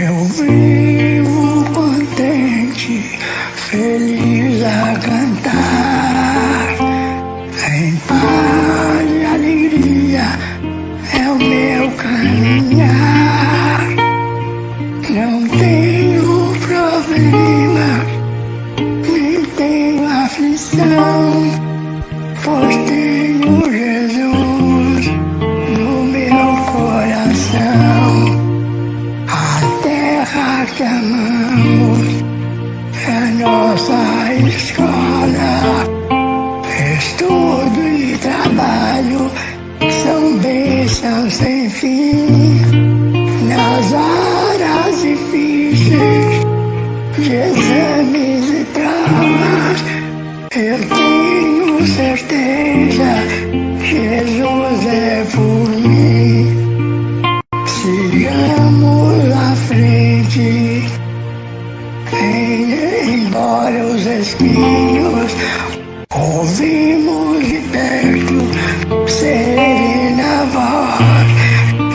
Eu vivo contente, feliz a cantar, em paz e alegria é o meu caminhar. Não tenho problema, nem tenho aflição, pois tenho Jesus no meu coração. A terra que amamos é nossa escola. Estudo e trabalho são bênçãos sem fim. Nas horas difíceis de exames e provas, eu tenho certeza, Jesus é por mim. Sigamos à frente, embora os espinhos, ouvimos de perto serena voz.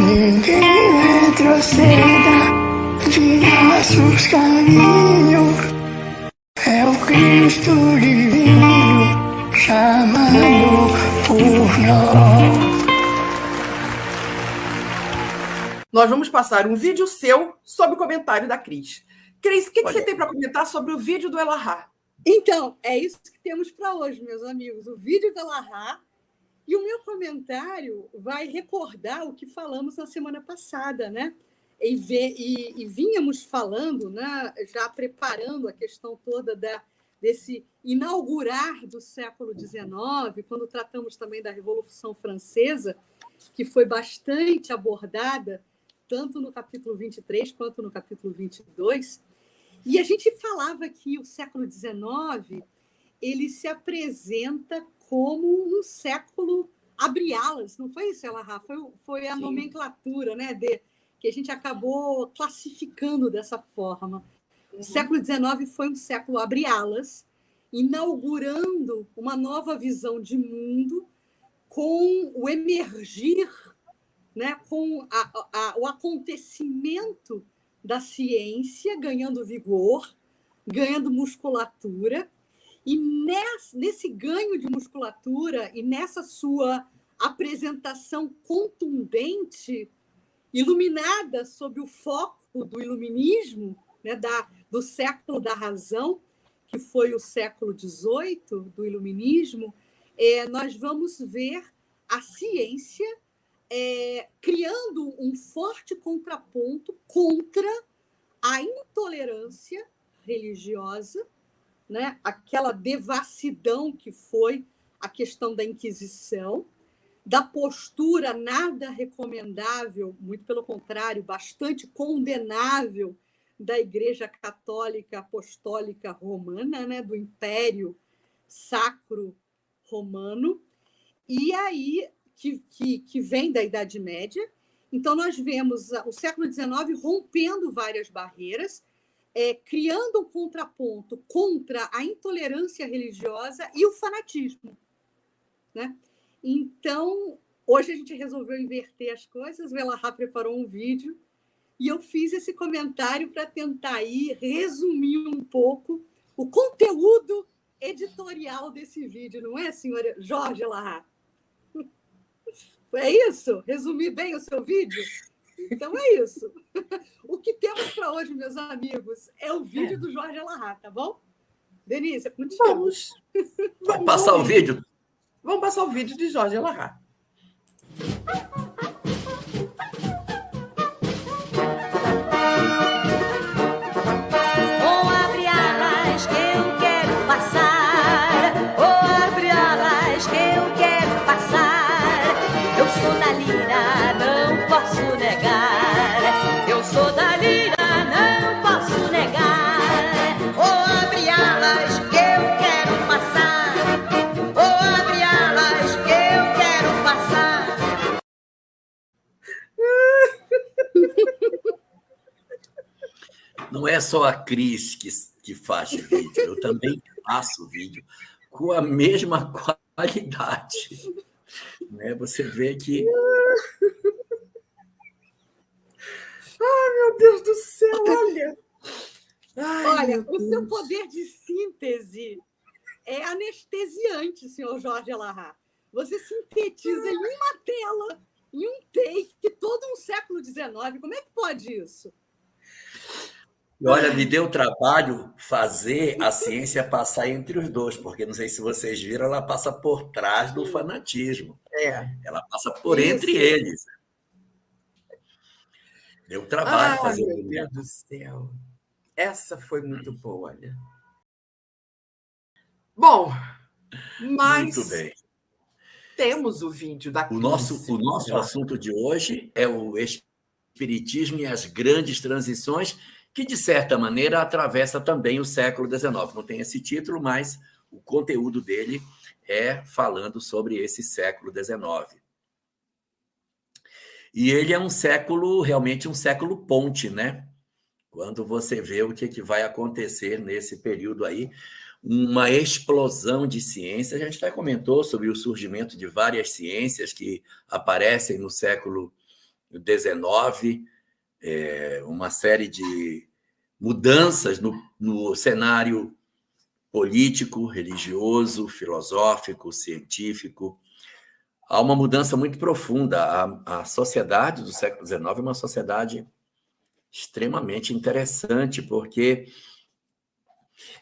Ninguém retroceda de nossos caminhos, é o Cristo divino chamando por nós. Nós vamos passar um vídeo seu sobre o comentário da Cris. Cris, o que você tem para comentar sobre o vídeo do Elahá? Então, é isso que temos para hoje, meus amigos. O vídeo do Elahá. E o meu comentário vai recordar o que falamos na semana passada, né? E vínhamos falando, né? Já preparando a questão toda desse inaugurar do século XIX, quando tratamos também da Revolução Francesa, que foi bastante abordada, tanto no capítulo 23 quanto no capítulo 22. E a gente falava que o século XIX ele se apresenta como um século abre alas, não foi isso, Elahá? Foi a Sim. nomenclatura, né, que a gente acabou classificando dessa forma. Uhum. O século XIX foi um século abre alas, inaugurando uma nova visão de mundo com o emergir, né, com o acontecimento da ciência ganhando vigor, ganhando musculatura, e nesse ganho de musculatura e nessa sua apresentação contundente, iluminada sob o foco do iluminismo, né, do século da razão, que foi o século XVIII, do iluminismo, nós vamos ver a ciência criando um forte contraponto contra a intolerância religiosa, né? Aquela devassidão que foi a questão da Inquisição, da postura nada recomendável, muito pelo contrário, bastante condenável da Igreja Católica Apostólica Romana, né? Do Império Sacro Romano, e aí que vem da Idade Média. Então, nós vemos o século XIX rompendo várias barreiras, criando um contraponto contra a intolerância religiosa e o fanatismo, né? Então, hoje a gente resolveu inverter as coisas, o Elahá preparou um vídeo e eu fiz esse comentário para tentar aí resumir um pouco o conteúdo editorial desse vídeo, não é, senhora Jorge Elahá? É isso? Resumir bem o seu vídeo? Então é isso. O que temos para hoje, meus amigos, é o vídeo do Jorge Elahá, tá bom? Denise, é contigo. Vamos passar o vídeo? Vamos passar o vídeo de Jorge Elahá. Não é só a Cris que faz vídeo, eu também faço vídeo com a mesma qualidade. Né? Você vê que... Ai, meu Deus do céu! Olha, o seu poder de síntese é anestesiante, senhor Jorge Elarrat. Você sintetiza em uma tela, em um take, todo um século XIX. Como é que pode isso? Olha, me deu trabalho fazer a ciência passar entre os dois, porque não sei se vocês viram, ela passa por trás do fanatismo. Ela passa por entre eles. Deu trabalho fazer o meu Deus do céu. Essa foi muito boa, olha. Bom, mas muito bem. temos o vídeo da Cris. O nosso assunto de hoje é o Espiritismo e as grandes transições, que, de certa maneira, atravessa também o século XIX. Não tem esse título, mas o conteúdo dele é falando sobre esse século XIX. E ele é um século, realmente um século ponte, né? Quando você vê o que vai acontecer nesse período aí, uma explosão de ciência. A gente até comentou sobre o surgimento de várias ciências que aparecem no século XIX, uma série de mudanças no cenário político, religioso, filosófico, científico. Há uma mudança muito profunda. A sociedade do século XIX é uma sociedade extremamente interessante, porque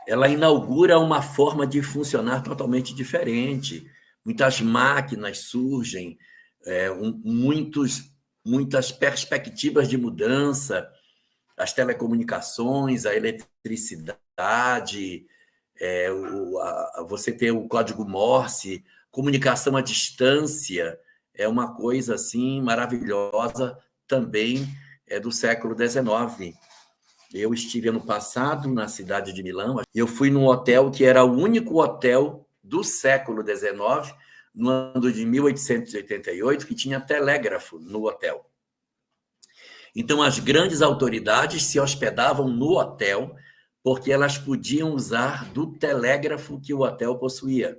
ela inaugura uma forma de funcionar totalmente diferente. Muitas máquinas surgem, muitas perspectivas de mudança, as telecomunicações, a eletricidade, você ter o código Morse, comunicação à distância, é uma coisa assim maravilhosa também do século XIX. Eu estive ano passado na cidade de Milão, eu fui num hotel que era o único hotel do século XIX, no ano de 1888, que tinha telégrafo no hotel. Então, as grandes autoridades se hospedavam no hotel porque elas podiam usar do telégrafo que o hotel possuía.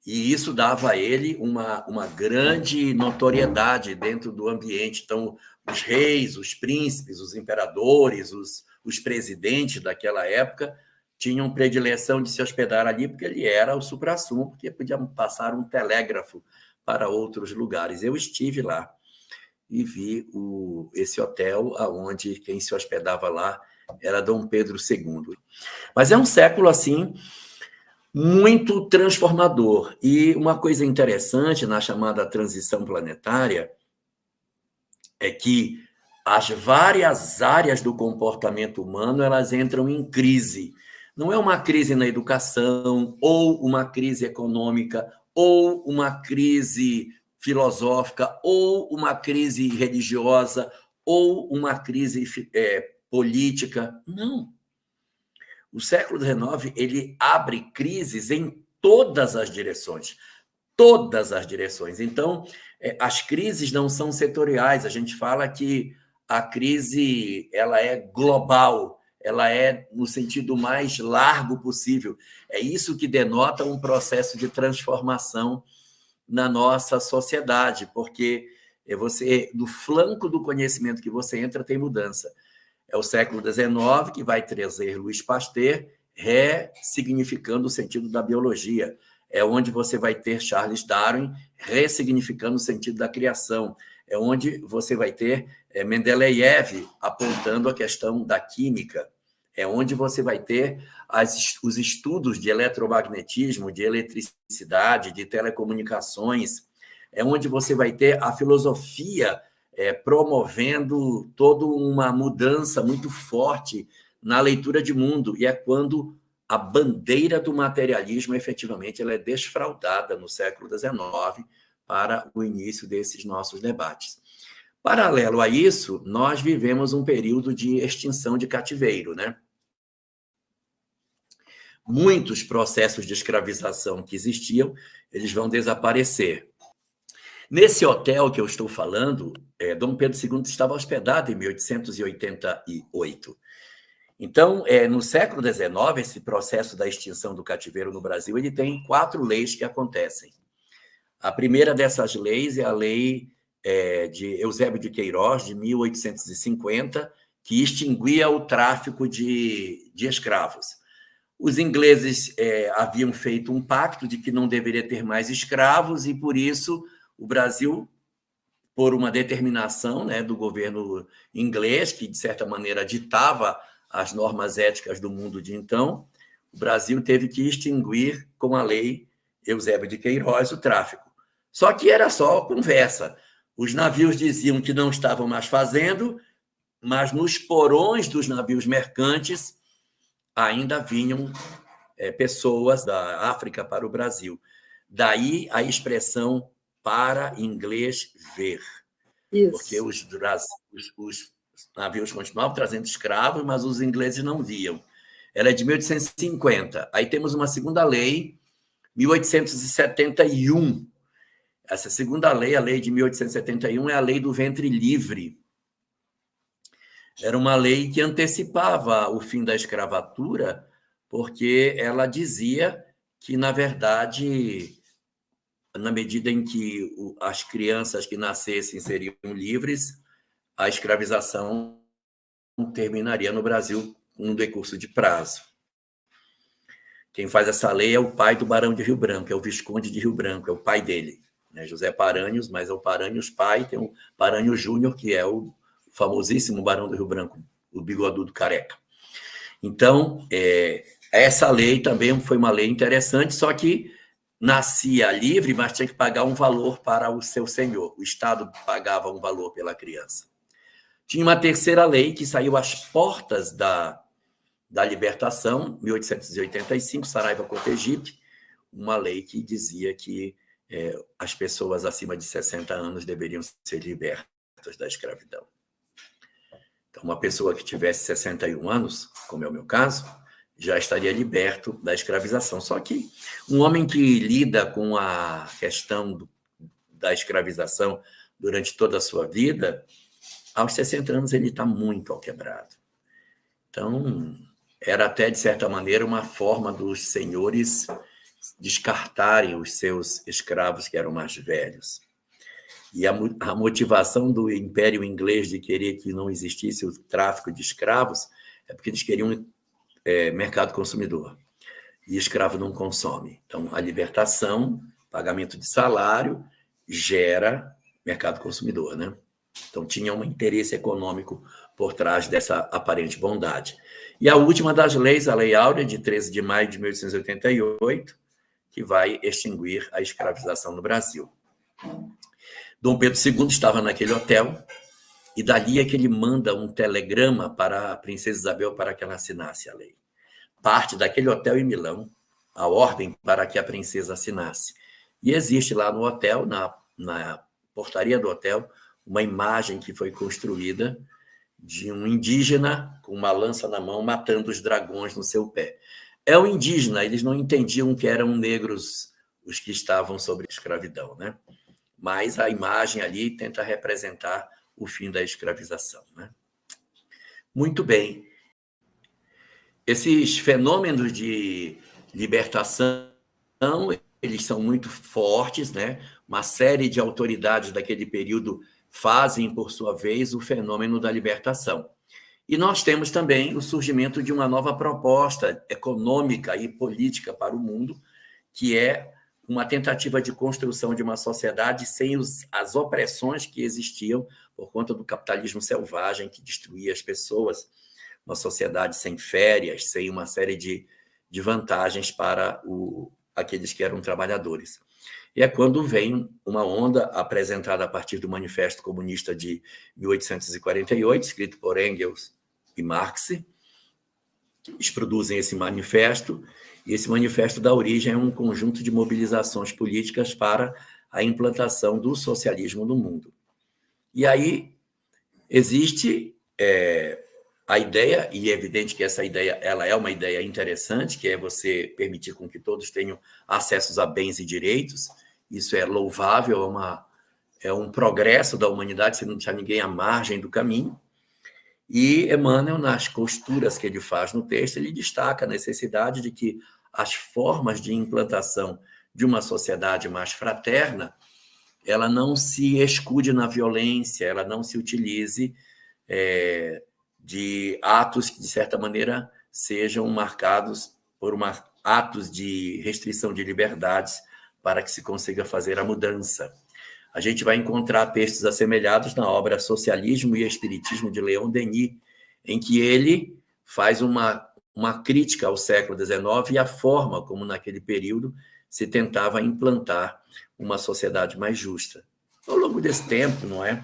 E isso dava a ele uma grande notoriedade dentro do ambiente. Então, os reis, os príncipes, os imperadores, os presidentes daquela época tinham predileção de se hospedar ali porque ele era o suprassumo, porque podia passar um telégrafo para outros lugares. Eu estive lá e vi esse hotel onde quem se hospedava lá era Dom Pedro II. Mas é um século, assim, muito transformador. E uma coisa interessante na chamada transição planetária é que as várias áreas do comportamento humano elas entram em crise. Não é uma crise na educação, ou uma crise econômica, ou uma crise filosófica, ou uma crise religiosa, ou uma crise política. Não. O século XIX ele abre crises em todas as direções. Todas as direções. Então, as crises não são setoriais. A gente fala que a crise ela é global, ela é no sentido mais largo possível. É isso que denota um processo de transformação na nossa sociedade, porque no flanco do conhecimento que você entra tem mudança. É o século XIX que vai trazer Louis Pasteur, ressignificando o sentido da biologia. É onde você vai ter Charles Darwin ressignificando o sentido da criação. É onde você vai ter Mendeleev apontando a questão da química. É onde você vai ter os estudos de eletromagnetismo, de eletricidade, de telecomunicações. É onde você vai ter a filosofia promovendo toda uma mudança muito forte na leitura de mundo. E é quando a bandeira do materialismo, efetivamente, ela é desfraldada no século XIX para o início desses nossos debates. Paralelo a isso, nós vivemos um período de extinção de cativeiro, né? Muitos processos de escravização que existiam, eles vão desaparecer. Nesse hotel que eu estou falando, Dom Pedro II estava hospedado em 1888. Então, no século XIX, esse processo da extinção do cativeiro no Brasil, ele tem 4 leis que acontecem. A primeira dessas leis é a lei de Eusébio de Queiroz, de 1850, que extinguia o tráfico de escravos. Os ingleses haviam feito um pacto de que não deveria ter mais escravos e, por isso, o Brasil, por uma determinação, né, do governo inglês, que, de certa maneira, ditava as normas éticas do mundo de então, o Brasil teve que extinguir, com a lei Eusébio de Queiroz, o tráfico. Só que era só conversa. Os navios diziam que não estavam mais fazendo, mas nos porões dos navios mercantes ainda vinham pessoas da África para o Brasil. Daí a expressão para inglês ver. Isso. Porque os navios continuavam trazendo escravos, mas os ingleses não viam. Ela é de 1850. Aí temos uma segunda lei, 1871. Essa segunda lei, a lei de 1871, é a lei do ventre livre. Era uma lei que antecipava o fim da escravatura, porque ela dizia que, na verdade, na medida em que as crianças que nascessem seriam livres, a escravização terminaria no Brasil num decurso de prazo. Quem faz essa lei é o pai do Barão de Rio Branco, é o Visconde de Rio Branco, é o pai dele, né? José Paranhos, mas é o Paranhos pai, tem o Paranhos Júnior, que é o famosíssimo Barão do Rio Branco, o bigodudo careca. Então, essa lei também foi uma lei interessante, só que nascia livre, mas tinha que pagar um valor para o seu senhor. O Estado pagava um valor pela criança. Tinha uma terceira lei que saiu às portas da libertação, 1885, Saraiva Cotegipe, uma lei que dizia que as pessoas acima de 60 anos deveriam ser libertas da escravidão. Então, uma pessoa que tivesse 61 anos, como é o meu caso, já estaria liberto da escravização. Só que um homem que lida com a questão da escravização durante toda a sua vida, aos 60 anos ele está muito alquebrado. Então, era até, de certa maneira, uma forma dos senhores descartarem os seus escravos que eram mais velhos. E a motivação do Império Inglês de querer que não existisse o tráfico de escravos é porque eles queriam mercado consumidor. E escravo não consome. Então, a libertação, pagamento de salário, gera mercado consumidor, né? Então, tinha um interesse econômico por trás dessa aparente bondade. E a última das leis, a Lei Áurea, de 13 de maio de 1888, que vai extinguir a escravização no Brasil. Dom Pedro II estava naquele hotel, e dali é que ele manda um telegrama para a princesa Isabel para que ela assinasse a lei. Parte daquele hotel em Milão, a ordem para que a princesa assinasse. E existe lá no hotel, na portaria do hotel, uma imagem que foi construída de um indígena com uma lança na mão matando os dragões no seu pé. É um indígena, eles não entendiam que eram negros os que estavam sob escravidão, né? Mas a imagem ali tenta representar o fim da escravização, né? Muito bem. Esses fenômenos de libertação, eles são muito fortes, né? Uma série de autoridades daquele período fazem, por sua vez, o fenômeno da libertação. E nós temos também o surgimento de uma nova proposta econômica e política para o mundo, que é uma tentativa de construção de uma sociedade sem as opressões que existiam por conta do capitalismo selvagem que destruía as pessoas, uma sociedade sem férias, sem uma série de vantagens para aqueles que eram trabalhadores. E é quando vem uma onda apresentada a partir do Manifesto Comunista de 1848, escrito por Engels e Marx. Eles produzem esse manifesto, e esse manifesto dá origem a um conjunto de mobilizações políticas para a implantação do socialismo no mundo. E aí existe a ideia, e é evidente que essa ideia ela é uma ideia interessante, que é você permitir com que todos tenham acesso a bens e direitos. Isso é louvável, é um progresso da humanidade, você não deixar ninguém à margem do caminho. E Emmanuel, nas costuras que ele faz no texto, ele destaca a necessidade de que as formas de implantação de uma sociedade mais fraterna, ela não se escude na violência, ela não se utilize de atos que, de certa maneira, sejam marcados por atos de restrição de liberdades para que se consiga fazer a mudança. A gente vai encontrar textos assemelhados na obra Socialismo e Espiritismo, de Leon Denis, em que ele faz uma crítica ao século XIX e a forma como, naquele período, se tentava implantar uma sociedade mais justa. Ao longo desse tempo, não é?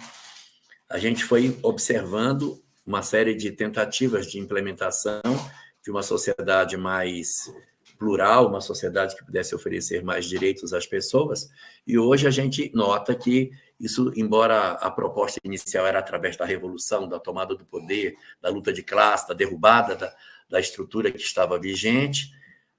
A gente foi observando uma série de tentativas de implementação de uma sociedade mais plural, uma sociedade que pudesse oferecer mais direitos às pessoas, e hoje a gente nota que isso, embora a proposta inicial era através da revolução, da tomada do poder, da luta de classe, da derrubada da estrutura que estava vigente,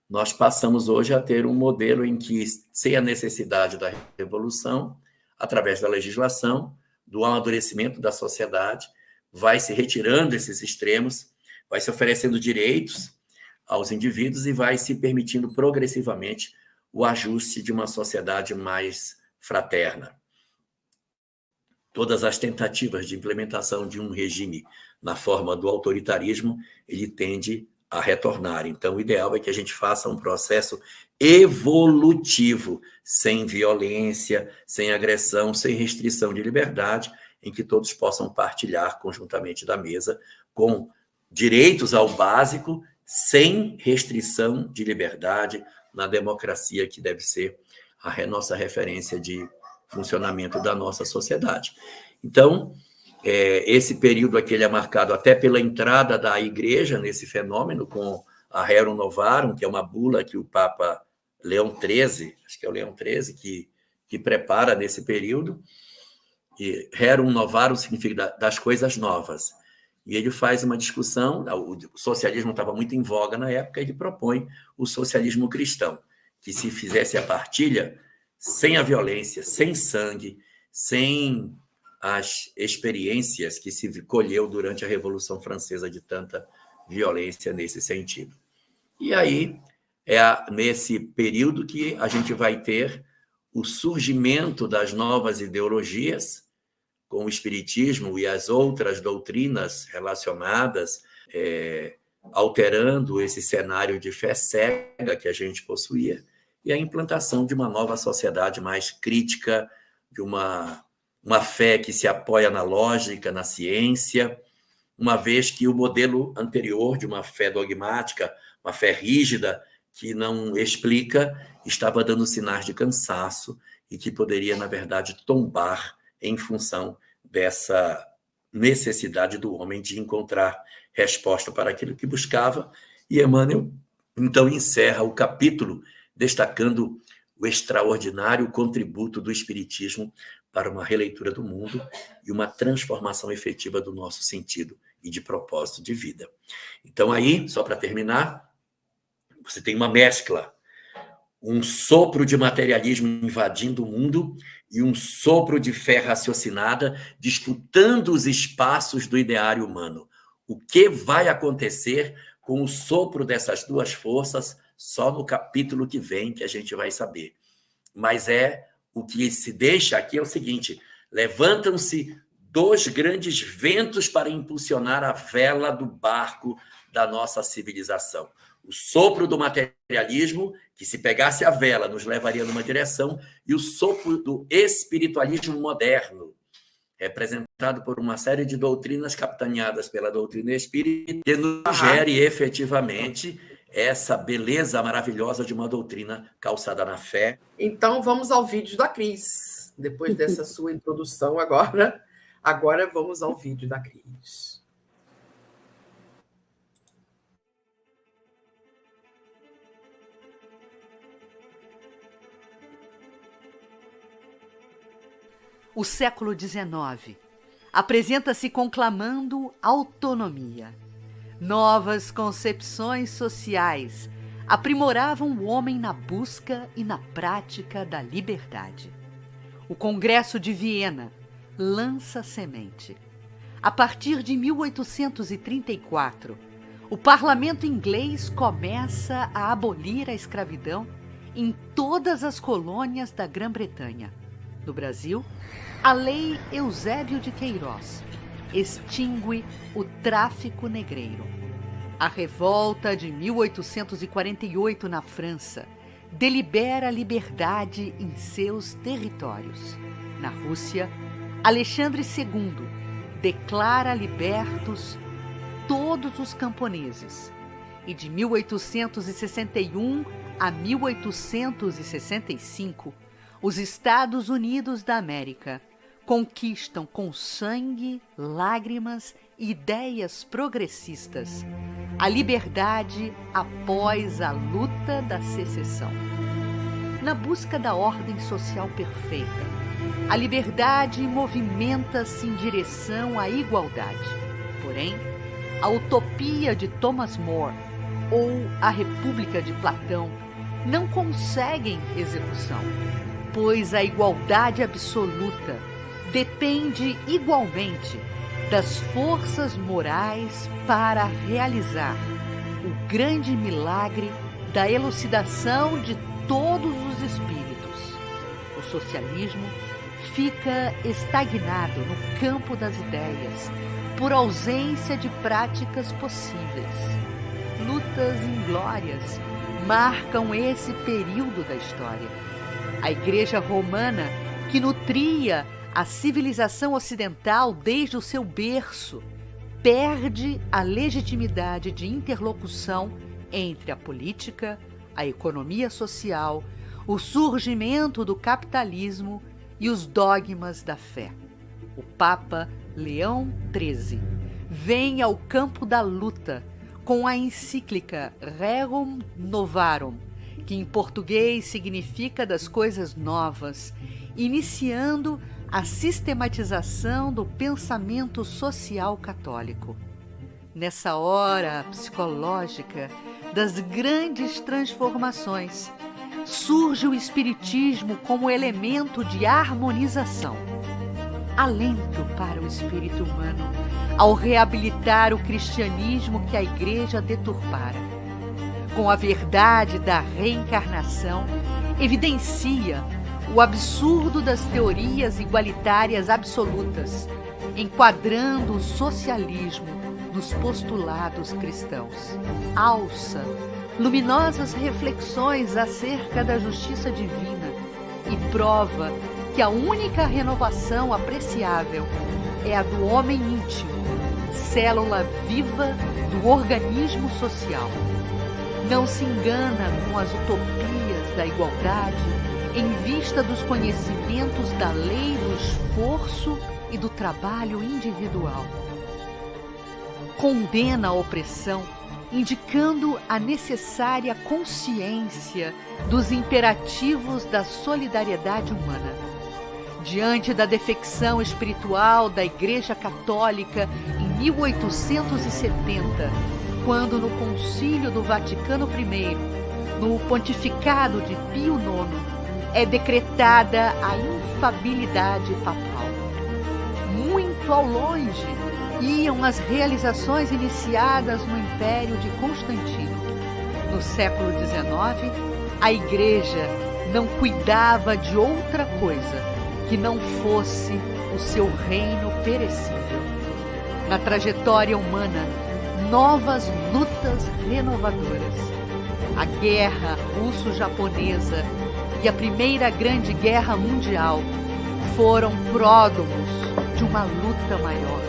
nós passamos hoje a ter um modelo em que, sem a necessidade da revolução, através da legislação, do amadurecimento da sociedade, vai se retirando esses extremos, vai se oferecendo direitos aos indivíduos e vai se permitindo progressivamente o ajuste de uma sociedade mais fraterna. Todas as tentativas de implementação de um regime na forma do autoritarismo, ele tende a retornar. Então, o ideal é que a gente faça um processo evolutivo, sem violência, sem agressão, sem restrição de liberdade, em que todos possam partilhar conjuntamente da mesa, com direitos ao básico, sem restrição de liberdade, na democracia que deve ser a nossa referência de funcionamento da nossa sociedade. Então, esse período aqui ele é marcado até pela entrada da Igreja nesse fenômeno, com a Rerum Novarum, que é uma bula que o Papa Leão XIII, acho que é o Leão XIII, que prepara nesse período. E Rerum Novarum significa das coisas novas. E ele faz uma discussão, o socialismo estava muito em voga na época, ele propõe o socialismo cristão, que se fizesse a partilha sem a violência, sem sangue, sem as experiências que se colheu durante a Revolução Francesa de tanta violência nesse sentido. E aí, nesse período que a gente vai ter o surgimento das novas ideologias, com o espiritismo e as outras doutrinas relacionadas, alterando esse cenário de fé cega que a gente possuía, e a implantação de uma nova sociedade mais crítica, de uma fé que se apoia na lógica, na ciência, uma vez que o modelo anterior de uma fé dogmática, uma fé rígida, que não explica, estava dando sinais de cansaço e que poderia, na verdade, tombar em função dessa necessidade do homem de encontrar resposta para aquilo que buscava. E Emmanuel, então, encerra o capítulo destacando o extraordinário contributo do Espiritismo para uma releitura do mundo e uma transformação efetiva do nosso sentido e de propósito de vida. Então, aí, só para terminar, você tem uma mescla, um sopro de materialismo invadindo o mundo e um sopro de fé raciocinada disputando os espaços do ideário humano. O que vai acontecer com o sopro dessas duas forças, só no capítulo que vem que a gente vai saber. Mas o que se deixa aqui é o seguinte: levantam-se dois grandes ventos para impulsionar a vela do barco da nossa civilização. O sopro do materialismo, que se pegasse a vela nos levaria numa direção, e o sopro do espiritualismo moderno, representado por uma série de doutrinas capitaneadas pela doutrina espírita, que nos sugere efetivamente essa beleza maravilhosa de uma doutrina calçada na fé. Então, vamos ao vídeo da Cris. Depois dessa sua introdução, agora vamos ao vídeo da Cris. O século XIX apresenta-se conclamando autonomia. Novas concepções sociais aprimoravam o homem na busca e na prática da liberdade. O Congresso de Viena lança a semente. A partir de 1834, o parlamento inglês começa a abolir a escravidão em todas as colônias da Grã-Bretanha. No Brasil, a Lei Eusébio de Queiroz extingue o tráfico negreiro. A revolta de 1848 na França delibera a liberdade em seus territórios. Na Rússia, Alexandre II declara libertos todos os camponeses. E de 1861 a 1865, os Estados Unidos da América conquistam com sangue, lágrimas e ideias progressistas a liberdade após a luta da secessão. Na busca da ordem social perfeita, a liberdade movimenta-se em direção à igualdade. Porém, a utopia de Thomas More ou a República de Platão não conseguem execução, pois a igualdade absoluta depende igualmente das forças morais para realizar o grande milagre da elucidação de todos os espíritos. O socialismo fica estagnado no campo das ideias por ausência de práticas possíveis. Lutas inglórias marcam esse período da história. A Igreja Romana, que nutria a civilização ocidental desde o seu berço, perde a legitimidade de interlocução entre a política, a economia social, o surgimento do capitalismo e os dogmas da fé. O Papa Leão XIII vem ao campo da luta com a encíclica Rerum Novarum, que em português significa das coisas novas, iniciando a sistematização do pensamento social católico. Nessa hora psicológica das grandes transformações, surge o Espiritismo como elemento de harmonização. Alento para o espírito humano ao reabilitar o cristianismo que a Igreja deturpara. Com a verdade da reencarnação, evidencia o absurdo das teorias igualitárias absolutas, enquadrando o socialismo nos postulados cristãos. Alça luminosas reflexões acerca da justiça divina e prova que a única renovação apreciável é a do homem íntimo, célula viva do organismo social. Não se engana com as utopias da igualdade em vista dos conhecimentos da lei do esforço e do trabalho individual. Condena a opressão, indicando a necessária consciência dos imperativos da solidariedade humana. Diante da defecção espiritual da Igreja Católica em 1870, quando no Concílio do Vaticano I, no pontificado de Pio IX, é decretada a infabilidade papal. Muito ao longe iam as realizações iniciadas no Império de Constantino. No século XIX, a Igreja não cuidava de outra coisa que não fosse o seu reino perecível. Na trajetória humana, novas lutas renovadoras. A Guerra Russo-Japonesa e a Primeira Grande Guerra Mundial foram pródromos de uma luta maior.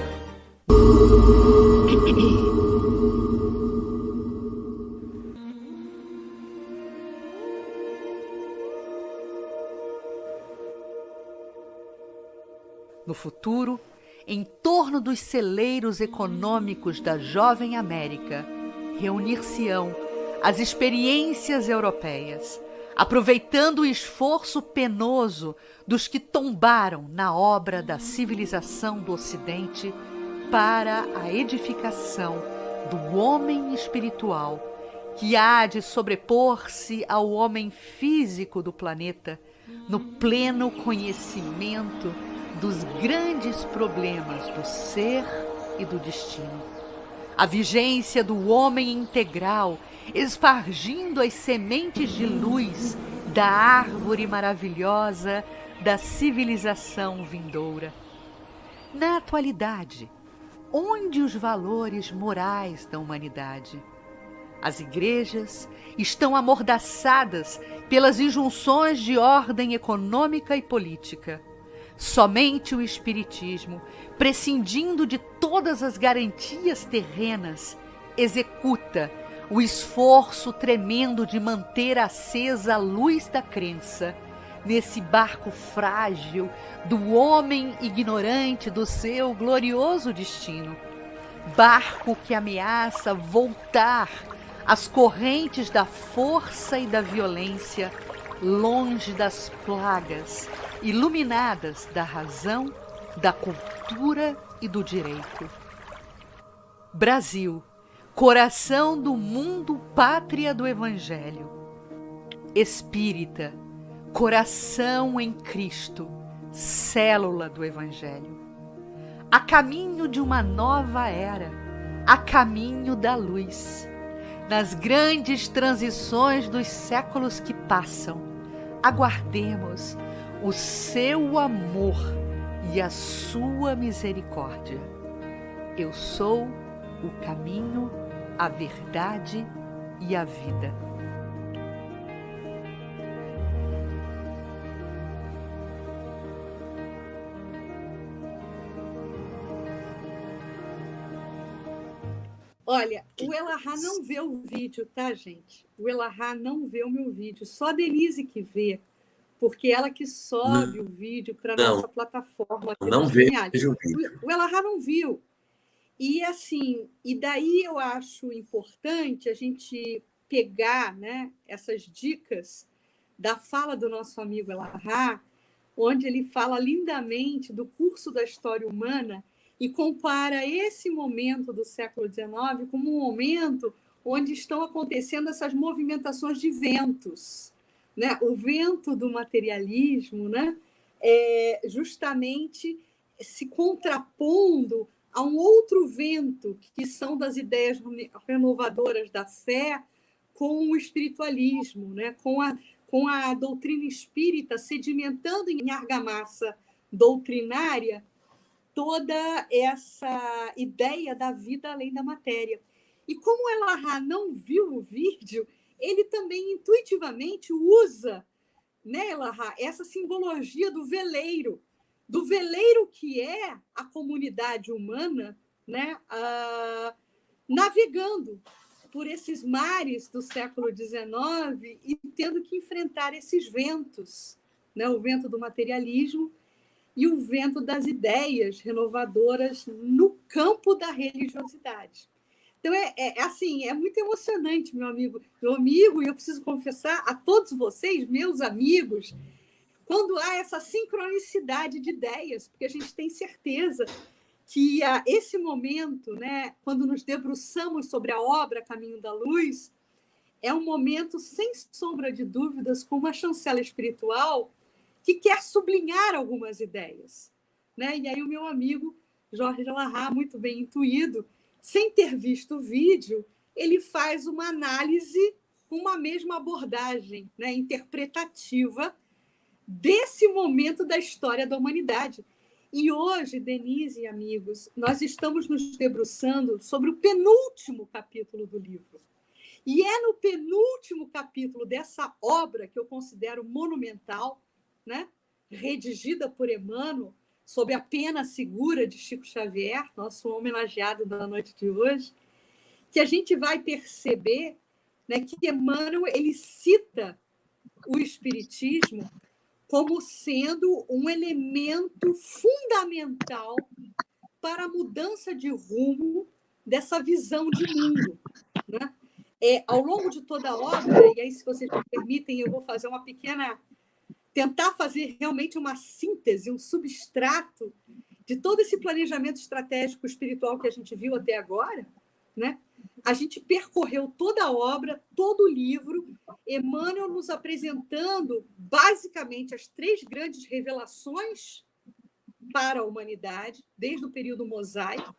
No futuro, em torno dos celeiros econômicos da jovem América, reunir-se-ão as experiências europeias, aproveitando o esforço penoso dos que tombaram na obra da civilização do Ocidente para a edificação do homem espiritual, que há de sobrepor-se ao homem físico do planeta no pleno conhecimento dos grandes problemas do ser e do destino. A vigência do homem integral, espargindo as sementes de luz da árvore maravilhosa da civilização vindoura. Na atualidade, onde os valores morais da humanidade? As igrejas estão amordaçadas pelas injunções de ordem econômica e política. Somente o Espiritismo, prescindindo de todas as garantias terrenas, executa o esforço tremendo de manter acesa a luz da crença nesse barco frágil do homem ignorante do seu glorioso destino. Barco que ameaça voltar às correntes da força e da violência, longe das plagas, iluminadas da razão, da cultura e do direito. Brasil, coração do mundo, pátria do Evangelho. Espírita, coração em Cristo, célula do Evangelho. A caminho de uma nova era, a caminho da luz. Nas grandes transições dos séculos que passam, aguardemos o seu amor e a sua misericórdia. Eu sou o caminho, a verdade e a vida. Olha, o Elahá não vê o vídeo, tá, gente? O Elahá não vê o meu vídeo, só a Denise que vê, porque ela que sobe o vídeo para a nossa plataforma. Não vejo o vídeo. O Elahá não viu. E assim, e daí eu acho importante a gente pegar, né, essas dicas da fala do nosso amigo Elahá, onde ele fala lindamente do curso da história humana e compara esse momento do século XIX como um momento onde estão acontecendo essas movimentações de ventos, né? O vento do materialismo, né? Justamente se contrapondo a um outro vento, que são das ideias renovadoras da fé, com o espiritualismo, né? com a doutrina espírita sedimentando em argamassa doutrinária toda essa ideia da vida além da matéria. E como o Elahá não viu o vídeo, ele também intuitivamente usa, né, Elahá, essa simbologia do veleiro que é a comunidade humana, né, navegando por esses mares do século XIX e tendo que enfrentar esses ventos, né, o vento do materialismo e o vento das ideias renovadoras no campo da religiosidade. Então, assim, é muito emocionante, meu amigo, e eu preciso confessar a todos vocês, meus amigos, quando há essa sincronicidade de ideias, porque a gente tem certeza que esse momento, né, quando nos debruçamos sobre a obra Caminho da Luz, é um momento, sem sombra de dúvidas, com uma chancela espiritual que quer sublinhar algumas ideias, né? E aí o meu amigo Jorge Elahá, muito bem intuído, sem ter visto o vídeo, ele faz uma análise com uma mesma abordagem, né, interpretativa desse momento da história da humanidade. E hoje, Denise e amigos, nós estamos nos debruçando sobre o penúltimo capítulo do livro. E é no penúltimo capítulo dessa obra, que eu considero monumental, né, redigida por Emmanuel, sob a pena segura de Chico Xavier, nosso homenageado da noite de hoje, que a gente vai perceber, né, que Emmanuel ele cita o Espiritismo como sendo um elemento fundamental para a mudança de rumo dessa visão de mundo, né? Ao longo de toda a obra, e aí, se vocês me permitem, eu vou fazer uma pequena... tentar fazer realmente uma síntese, um substrato de todo esse planejamento estratégico espiritual que a gente viu até agora, né? A gente percorreu toda a obra, todo o livro, Emmanuel nos apresentando, basicamente, as 3 grandes revelações para a humanidade, desde o período mosaico,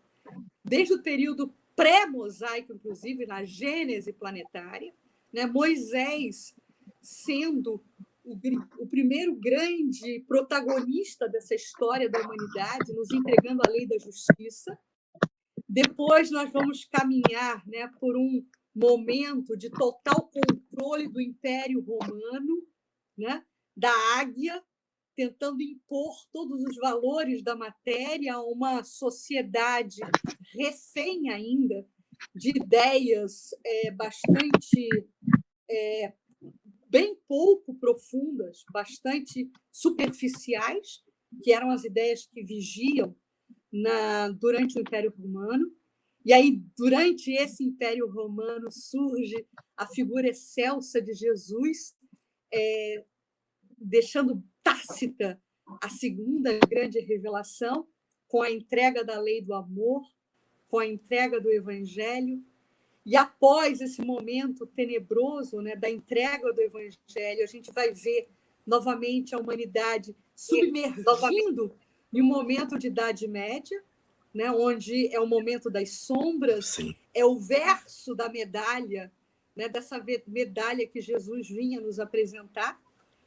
desde o período pré-mosaico, inclusive, na Gênese planetária, né? Moisés sendo o primeiro grande protagonista dessa história da humanidade, nos entregando a lei da justiça. Depois nós vamos caminhar, né, por um momento de total controle do Império Romano, né, da águia, tentando impor todos os valores da matéria a uma sociedade refém ainda de ideias bastante bem pouco profundas, bastante superficiais, que eram as ideias que vigiam durante o Império Romano. E aí, durante esse Império Romano, surge a figura excelsa de Jesus, deixando tácita a segunda grande revelação, com a entrega da lei do amor, com a entrega do Evangelho. E após esse momento tenebroso, né, da entrega do Evangelho, a gente vai ver novamente a humanidade submergindo em um momento de Idade Média, né, onde é o momento das sombras, Sim. é o verso da medalha, né, dessa medalha que Jesus vinha nos apresentar,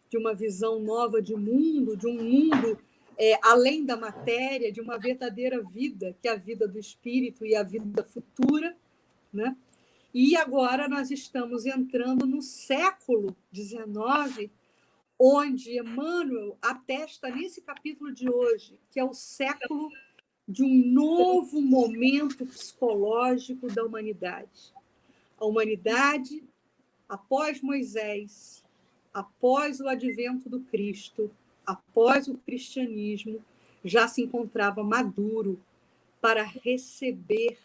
de uma visão nova de um mundo além da matéria, de uma verdadeira vida, que é a vida do espírito e a vida futura, né? E agora nós estamos entrando no século XIX, onde Emmanuel atesta nesse capítulo de hoje, que é o século de um novo momento psicológico da humanidade. A humanidade, após Moisés, após o advento do Cristo, após o cristianismo, já se encontrava maduro para receber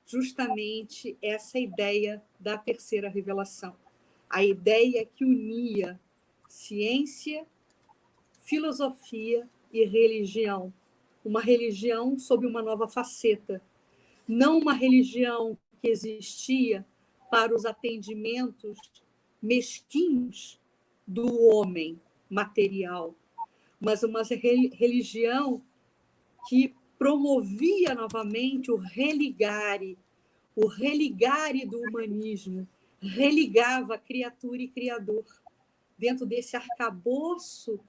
justamente essa ideia da terceira revelação. A ideia que unia ciência, filosofia e religião. Uma religião sob uma nova faceta. Não uma religião que existia para os atendimentos mesquinhos do homem material, mas uma religião que promovia novamente o religare do humanismo, religava criatura e criador dentro desse arcabouço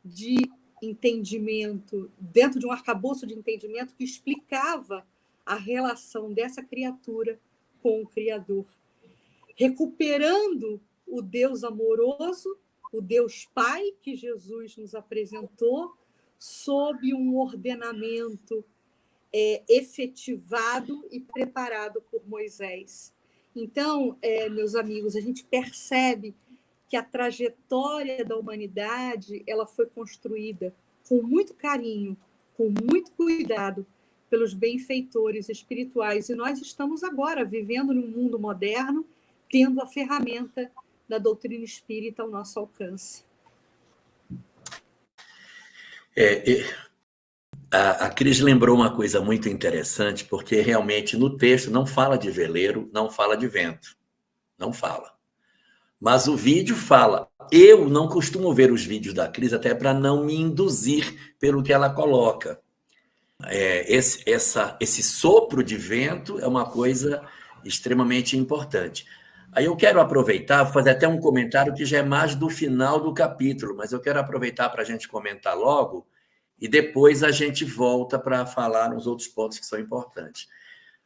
de entendimento, dentro de um arcabouço de entendimento que explicava a relação dessa criatura com o Criador, recuperando o Deus amoroso, o Deus Pai que Jesus nos apresentou, sob um ordenamento efetivado e preparado por Moisés. Então, meus amigos, a gente percebe que a trajetória da humanidade ela foi construída com muito carinho, com muito cuidado pelos benfeitores espirituais. E nós estamos agora vivendo num mundo moderno, tendo a ferramenta da doutrina espírita ao nosso alcance. A Cris lembrou uma coisa muito interessante, porque realmente no texto não fala de veleiro, não fala de vento, não fala. Mas o vídeo fala. Eu não costumo ver os vídeos da Cris até para não me induzir pelo que ela coloca. Esse sopro de vento é uma coisa extremamente importante. Aí eu quero aproveitar, fazer até um comentário que já é mais do final do capítulo, mas eu quero aproveitar para a gente comentar logo e depois a gente volta para falar nos outros pontos que são importantes.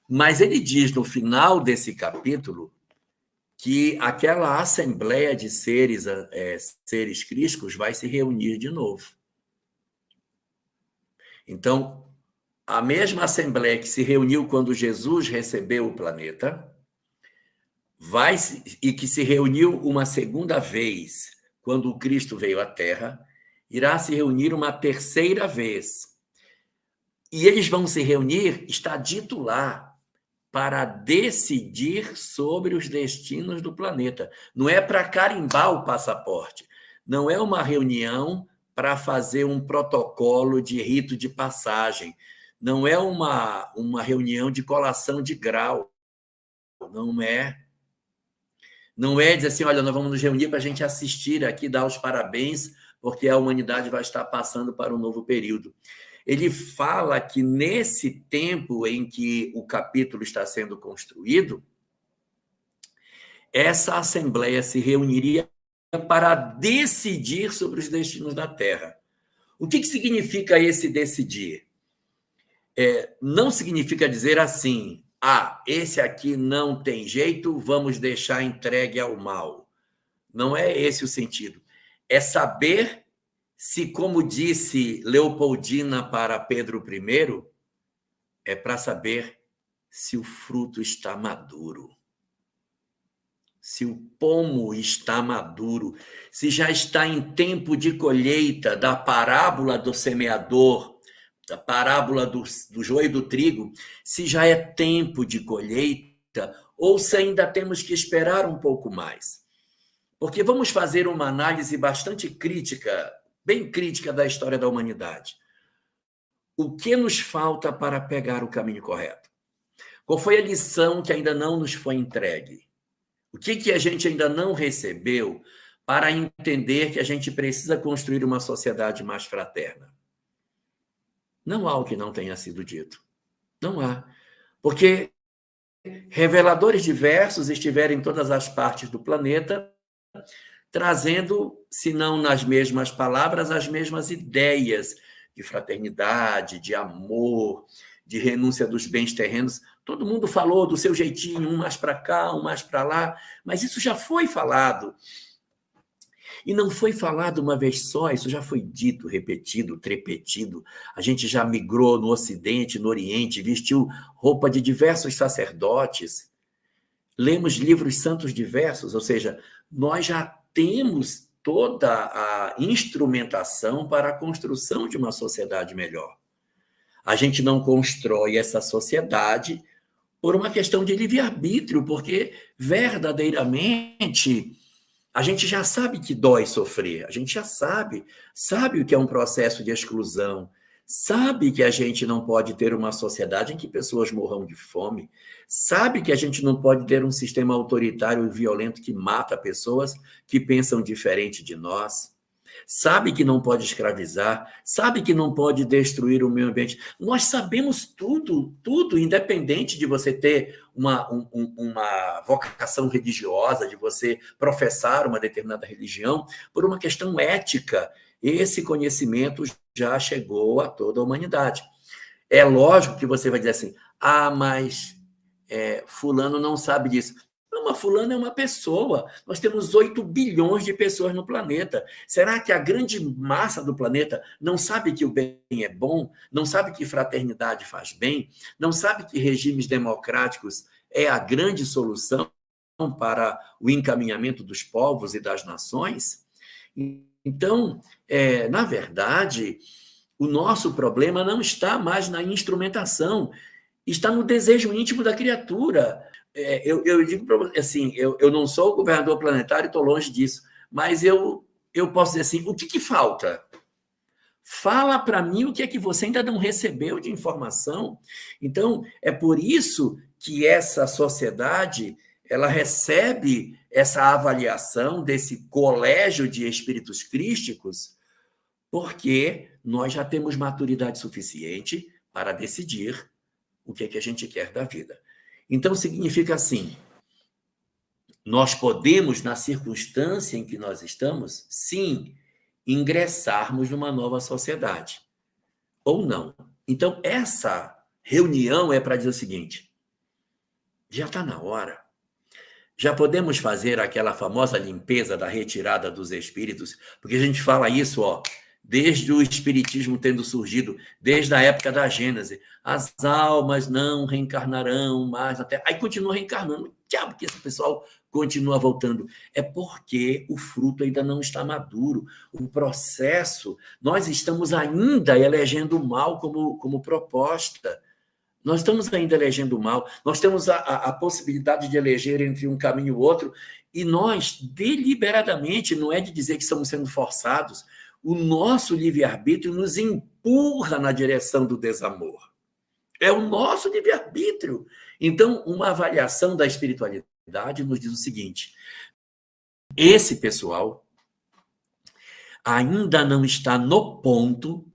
Mas ele diz no final desse capítulo que aquela assembleia de seres crísticos vai se reunir de novo. Então, a mesma assembleia que se reuniu quando Jesus recebeu o planeta, e que se reuniu uma segunda vez quando o Cristo veio à Terra, irá se reunir uma terceira vez. E eles vão se reunir, está dito lá, para decidir sobre os destinos do planeta. Não é para carimbar o passaporte. Não é uma reunião para fazer um protocolo de rito de passagem. Não é uma reunião de colação de grau. Não é. Não é dizer assim, olha, nós vamos nos reunir para a gente assistir aqui, dar os parabéns, porque a humanidade vai estar passando para um novo período. Ele fala que nesse tempo em que o capítulo está sendo construído, essa assembleia se reuniria para decidir sobre os destinos da Terra. O que significa esse decidir? não significa dizer assim, esse aqui não tem jeito, vamos deixar entregue ao mal. Não é esse o sentido. É saber se, como disse Leopoldina para Pedro I, é para saber se o fruto está maduro. Se o pomo está maduro, se já está em tempo de colheita da parábola do semeador, da parábola do joio e do trigo, se já é tempo de colheita ou se ainda temos que esperar um pouco mais. Porque vamos fazer uma análise bastante crítica, bem crítica da história da humanidade. O que nos falta para pegar o caminho correto? Qual foi a lição que ainda não nos foi entregue? O que a gente ainda não recebeu para entender que a gente precisa construir uma sociedade mais fraterna? Não há o que não tenha sido dito. Não há. Porque reveladores diversos estiveram em todas as partes do planeta, trazendo, se não nas mesmas palavras, as mesmas ideias de fraternidade, de amor, de renúncia dos bens terrenos. Todo mundo falou do seu jeitinho, um mais para cá, um mais para lá, mas isso já foi falado. E não foi falado uma vez só, isso já foi dito, repetido, trepetido. A gente já migrou no Ocidente, no Oriente, vestiu roupa de diversos sacerdotes, lemos livros santos diversos, ou seja, nós já temos toda a instrumentação para a construção de uma sociedade melhor. A gente não constrói essa sociedade por uma questão de livre-arbítrio, porque verdadeiramente a gente já sabe que dói sofrer, a gente já sabe o que é um processo de exclusão, sabe que a gente não pode ter uma sociedade em que pessoas morram de fome, sabe que a gente não pode ter um sistema autoritário e violento que mata pessoas que pensam diferente de nós, sabe que não pode escravizar, sabe que não pode destruir o meio ambiente. Nós sabemos tudo, independente de você ter uma vocação religiosa, de você professar uma determinada religião, por uma questão ética. Esse conhecimento já chegou a toda a humanidade. É lógico que você vai dizer assim, mas fulano não sabe disso. Não, mas fulano é uma pessoa. Nós temos 8 bilhões de pessoas no planeta. Será que a grande massa do planeta não sabe que o bem é bom? Não sabe que fraternidade faz bem? Não sabe que regimes democráticos é a grande solução para o encaminhamento dos povos e das nações? Então, na verdade, o nosso problema não está mais na instrumentação, está no desejo íntimo da criatura. Eu digo para você, assim, eu não sou o governador planetário, estou longe disso, mas eu posso dizer assim, o que falta? Fala para mim o que é que você ainda não recebeu de informação. Então, é por isso que essa sociedade ela recebe essa avaliação desse colégio de espíritos crísticos, porque nós já temos maturidade suficiente para decidir o que é que a gente quer da vida. Então, significa assim, nós podemos, na circunstância em que nós estamos, sim, ingressarmos numa nova sociedade, ou não. Então, essa reunião é para dizer o seguinte, já está na hora, já podemos fazer aquela famosa limpeza da retirada dos espíritos, porque a gente fala isso, desde o espiritismo tendo surgido, desde a época da Gênese, as almas não reencarnarão mais até... Aí continua reencarnando. Diabo que esse pessoal continua voltando. É porque o fruto ainda não está maduro. O processo, nós estamos ainda elegendo o mal como proposta. Nós estamos ainda elegendo o mal. Nós temos a possibilidade de eleger entre um caminho e o outro, e nós, deliberadamente, não é de dizer que estamos sendo forçados, o nosso livre-arbítrio nos empurra na direção do desamor. É o nosso livre-arbítrio. Então, uma avaliação da espiritualidade nos diz o seguinte, esse pessoal ainda não está no ponto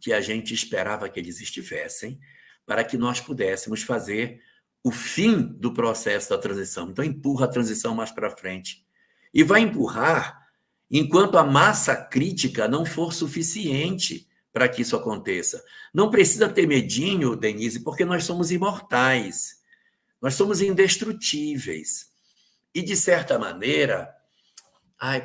que a gente esperava que eles estivessem para que nós pudéssemos fazer o fim do processo da transição. Então, empurra a transição mais para frente. E vai empurrar enquanto a massa crítica não for suficiente para que isso aconteça. Não precisa ter medinho, Denise, porque nós somos imortais. Nós somos indestrutíveis. E, de certa maneira,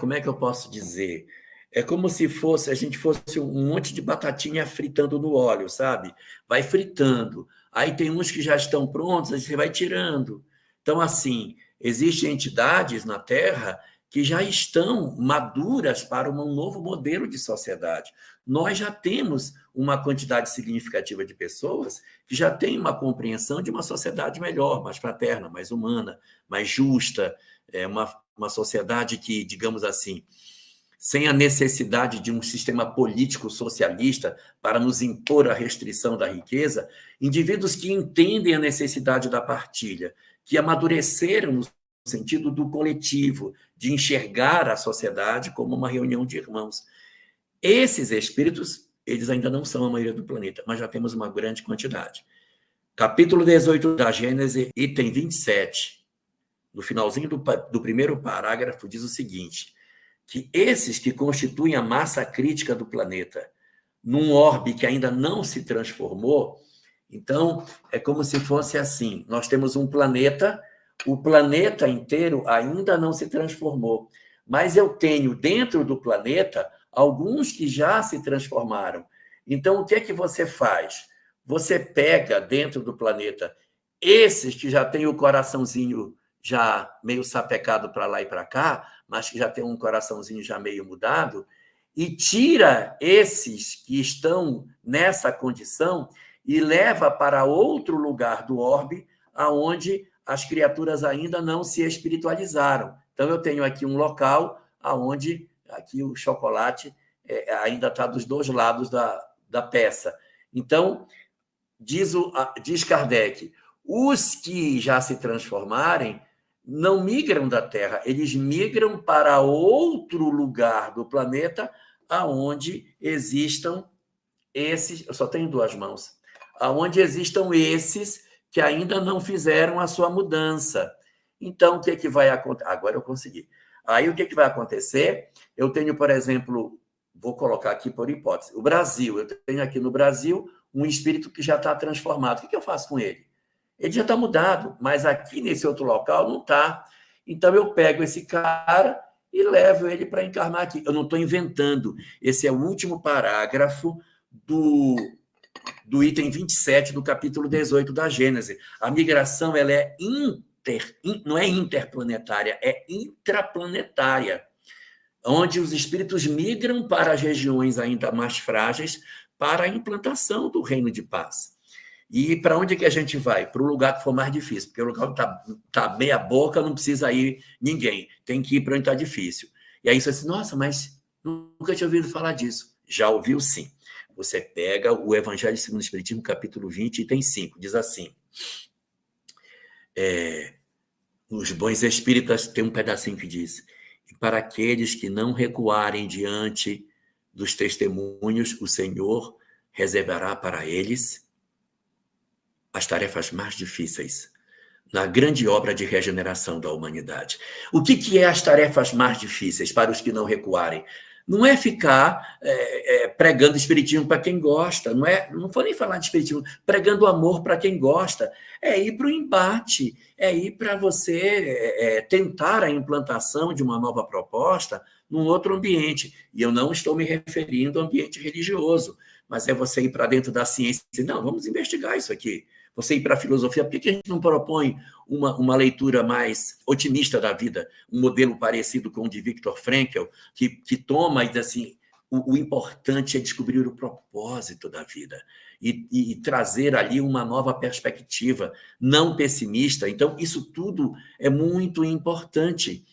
como é que eu posso dizer? É como se a gente fosse um monte de batatinha fritando no óleo, sabe? Vai fritando. Aí tem uns que já estão prontos, aí você vai tirando. Então, assim, existem entidades na Terra que já estão maduras para um novo modelo de sociedade. Nós já temos uma quantidade significativa de pessoas que já têm uma compreensão de uma sociedade melhor, mais fraterna, mais humana, mais justa, uma sociedade que, digamos assim, sem a necessidade de um sistema político socialista para nos impor a restrição da riqueza, indivíduos que entendem a necessidade da partilha, que amadureceram no sentido do coletivo, de enxergar a sociedade como uma reunião de irmãos. Esses espíritos, eles ainda não são a maioria do planeta, mas já temos uma grande quantidade. Capítulo 18 da Gênesis, item 27, no finalzinho do primeiro parágrafo, diz o seguinte, que esses que constituem a massa crítica do planeta, num orbe que ainda não se transformou, então é como se fosse assim, nós temos um planeta, o planeta inteiro ainda não se transformou, mas eu tenho dentro do planeta alguns que já se transformaram. Então, o que é que você faz? Você pega dentro do planeta esses que já têm o coraçãozinho já meio sapecado para lá e para cá, mas que já tem um coraçãozinho já meio mudado, e tira esses que estão nessa condição e leva para outro lugar do orbe, aonde as criaturas ainda não se espiritualizaram. Então, eu tenho aqui um local onde aqui o chocolate ainda está dos dois lados da peça. Então, diz Kardec, os que já se transformarem não migram da Terra, eles migram para outro lugar do planeta aonde existam esses, eu só tenho duas mãos, aonde existam esses que ainda não fizeram a sua mudança. Então, o que vai acontecer? Agora eu consegui. Aí, o que vai acontecer? Eu tenho, por exemplo, vou colocar aqui por hipótese, o Brasil. Eu tenho aqui no Brasil um espírito que já está transformado. O que eu faço com ele? Ele já está mudado, mas aqui nesse outro local não está. Então, eu pego esse cara e levo ele para encarnar aqui. Eu não estou inventando. Esse é o último parágrafo do item 27 do capítulo 18 da Gênesis. A migração ela é não é interplanetária, é intraplanetária, onde os espíritos migram para as regiões ainda mais frágeis para a implantação do reino de paz. E para onde que a gente vai? Para o lugar que for mais difícil, porque o lugar que está meia boca, não precisa ir ninguém, tem que ir para onde está difícil. E aí você diz, nossa, mas nunca tinha ouvido falar disso. Já ouviu sim. Você pega o Evangelho segundo o Espiritismo, capítulo 20, item 5, diz assim, os bons espíritas, tem um pedacinho que diz, e para aqueles que não recuarem diante dos testemunhos, o Senhor reservará para eles as tarefas mais difíceis na grande obra de regeneração da humanidade. O que é as tarefas mais difíceis para os que não recuarem? Não é ficar pregando espiritismo para quem gosta, não vou nem falar de espiritismo, pregando amor para quem gosta, é ir para o embate, é ir para você tentar a implantação de uma nova proposta num outro ambiente. E eu não estou me referindo ao ambiente religioso, mas é você ir para dentro da ciência e dizer, não, vamos investigar isso aqui. Você ir para a filosofia, por que a gente não propõe uma leitura mais otimista da vida, um modelo parecido com o de Viktor Frankl, que toma e diz assim, o importante é descobrir o propósito da vida e trazer ali uma nova perspectiva, não pessimista. Então, isso tudo é muito importante.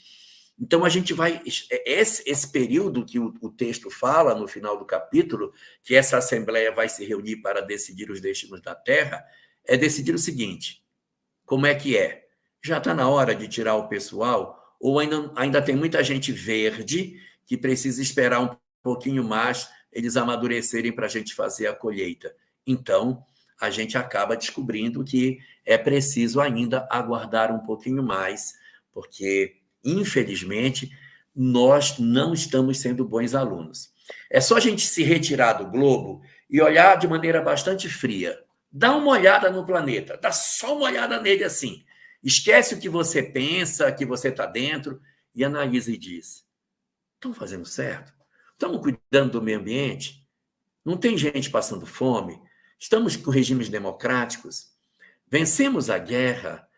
Então, a gente vai... Esse período que o texto fala, no final do capítulo, que essa Assembleia vai se reunir para decidir os destinos da Terra, é decidir o seguinte, como é que é? Já está na hora de tirar o pessoal ou ainda tem muita gente verde que precisa esperar um pouquinho mais eles amadurecerem para a gente fazer a colheita? Então, a gente acaba descobrindo que é preciso ainda aguardar um pouquinho mais, porque, infelizmente, nós não estamos sendo bons alunos. É só a gente se retirar do globo e olhar de maneira bastante fria. Dá uma olhada no planeta, dá só uma olhada nele assim. Esquece o que você pensa, que você está dentro, e analisa e diz: estamos fazendo certo? Estamos cuidando do meio ambiente? Não tem gente passando fome? Estamos com regimes democráticos? Vencemos a guerra?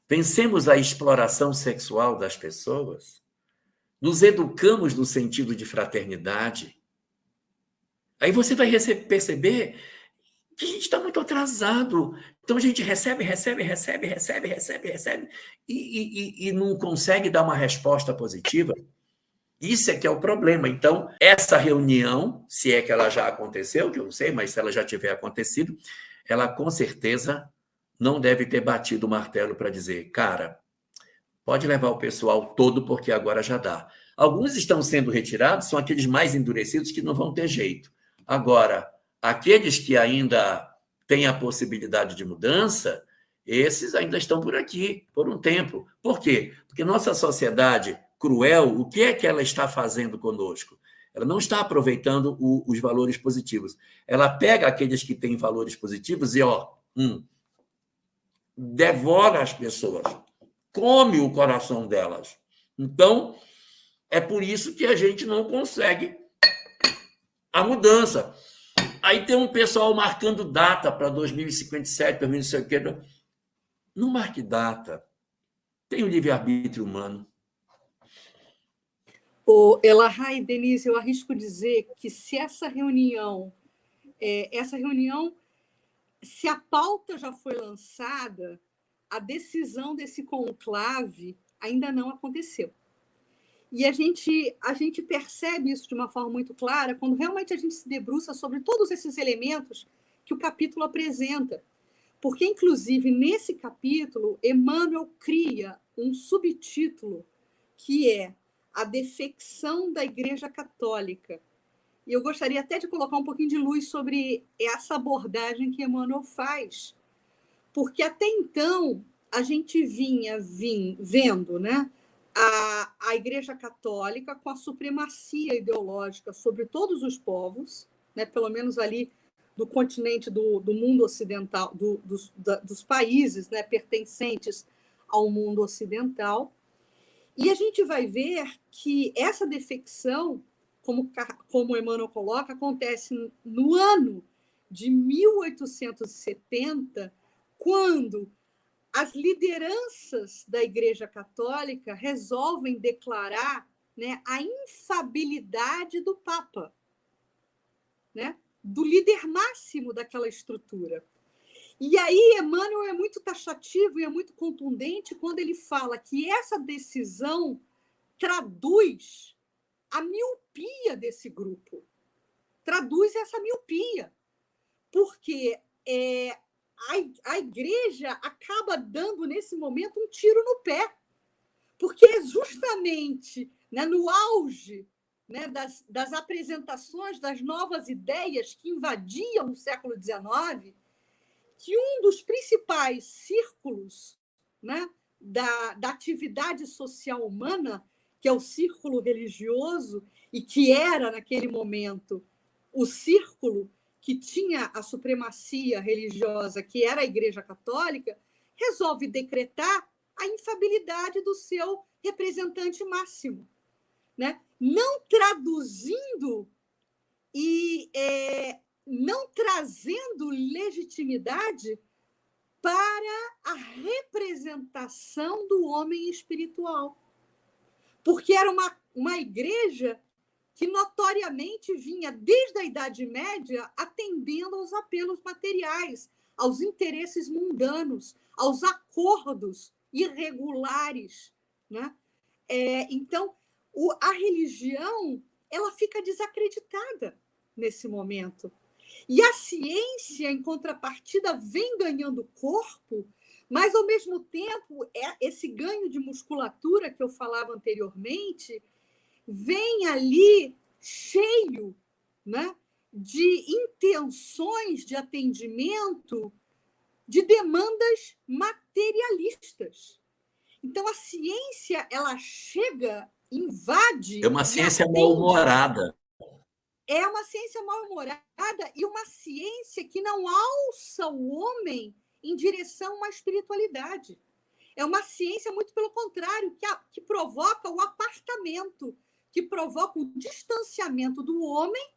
Vencemos a exploração sexual das pessoas? Nos educamos no sentido de fraternidade? Aí você vai perceber que a gente está muito atrasado. Então a gente recebe e não consegue dar uma resposta positiva. Isso é que é o problema. Então, essa reunião, se é que ela já aconteceu, que eu não sei, mas se ela já tiver acontecido, ela com certeza não deve ter batido o martelo para dizer: cara, pode levar o pessoal todo, porque agora já dá. Alguns estão sendo retirados, são aqueles mais endurecidos que não vão ter jeito. Agora, aqueles que ainda têm a possibilidade de mudança, esses ainda estão por aqui, por um tempo. Por quê? Porque nossa sociedade cruel, o que é que ela está fazendo conosco? Ela não está aproveitando os valores positivos. Ela pega aqueles que têm valores positivos e, devora as pessoas, come o coração delas. Então, é por isso que a gente não consegue a mudança. Aí tem um pessoal marcando data para 2057, 2050. Não marque data. Tem o livre-arbítrio humano. Elahá e Denise, eu arrisco dizer que se essa reunião, se a pauta já foi lançada, a decisão desse conclave ainda não aconteceu. E a gente percebe isso de uma forma muito clara quando realmente a gente se debruça sobre todos esses elementos que o capítulo apresenta. Porque, inclusive, nesse capítulo, Emmanuel cria um subtítulo que é a defecção da Igreja Católica. E eu gostaria até de colocar um pouquinho de luz sobre essa abordagem que Emmanuel faz. Porque até então a gente vinha vendo, né, a Igreja Católica com a supremacia ideológica sobre todos os povos, né, pelo menos ali do continente do mundo ocidental, dos países, né, pertencentes ao mundo ocidental. E a gente vai ver que essa defecção, como Emmanuel coloca, acontece no ano de 1870, quando as lideranças da Igreja Católica resolvem declarar, né, a infabilidade do Papa, né, do líder máximo daquela estrutura. E aí Emmanuel é muito taxativo e é muito contundente quando ele fala que essa decisão traduz a miopia desse grupo. Traduz essa miopia. Porque a igreja acaba dando, nesse momento, um tiro no pé. Porque é justamente, né, no auge, né, das apresentações das novas ideias que invadiam o século XIX, que um dos principais círculos, né, da atividade social humana, que é o círculo religioso, e que era, naquele momento, o círculo que tinha a supremacia religiosa, que era a Igreja Católica, resolve decretar a infabilidade do seu representante máximo, né? Não traduzindo e não trazendo legitimidade para a representação do homem espiritual. Porque era uma igreja que notoriamente vinha, desde a Idade Média, atendendo aos apelos materiais, aos interesses mundanos, aos acordos irregulares, né? Então, a religião ela fica desacreditada nesse momento. E a ciência, em contrapartida, vem ganhando corpo, mas, ao mesmo tempo, esse ganho de musculatura que eu falava anteriormente vem ali cheio, né, de intenções de atendimento de demandas materialistas. Então, a ciência ela chega, invade... É uma ciência mal-humorada. é uma ciência mal-humorada e uma ciência que não alça o homem em direção a uma espiritualidade. É uma ciência, muito pelo contrário, que provoca o apartamento, que provoca o distanciamento do homem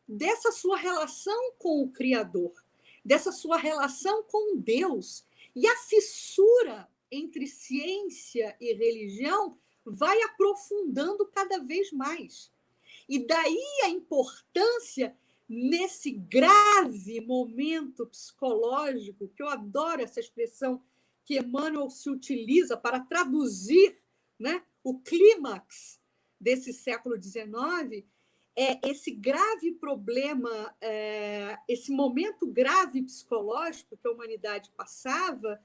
dessa sua relação com o Criador, dessa sua relação com Deus. E a fissura entre ciência e religião vai aprofundando cada vez mais. E daí a importância, nesse grave momento psicológico, que eu adoro essa expressão que Emmanuel se utiliza para traduzir, né, o clímax desse século XIX, esse grave problema, esse momento grave psicológico que a humanidade passava,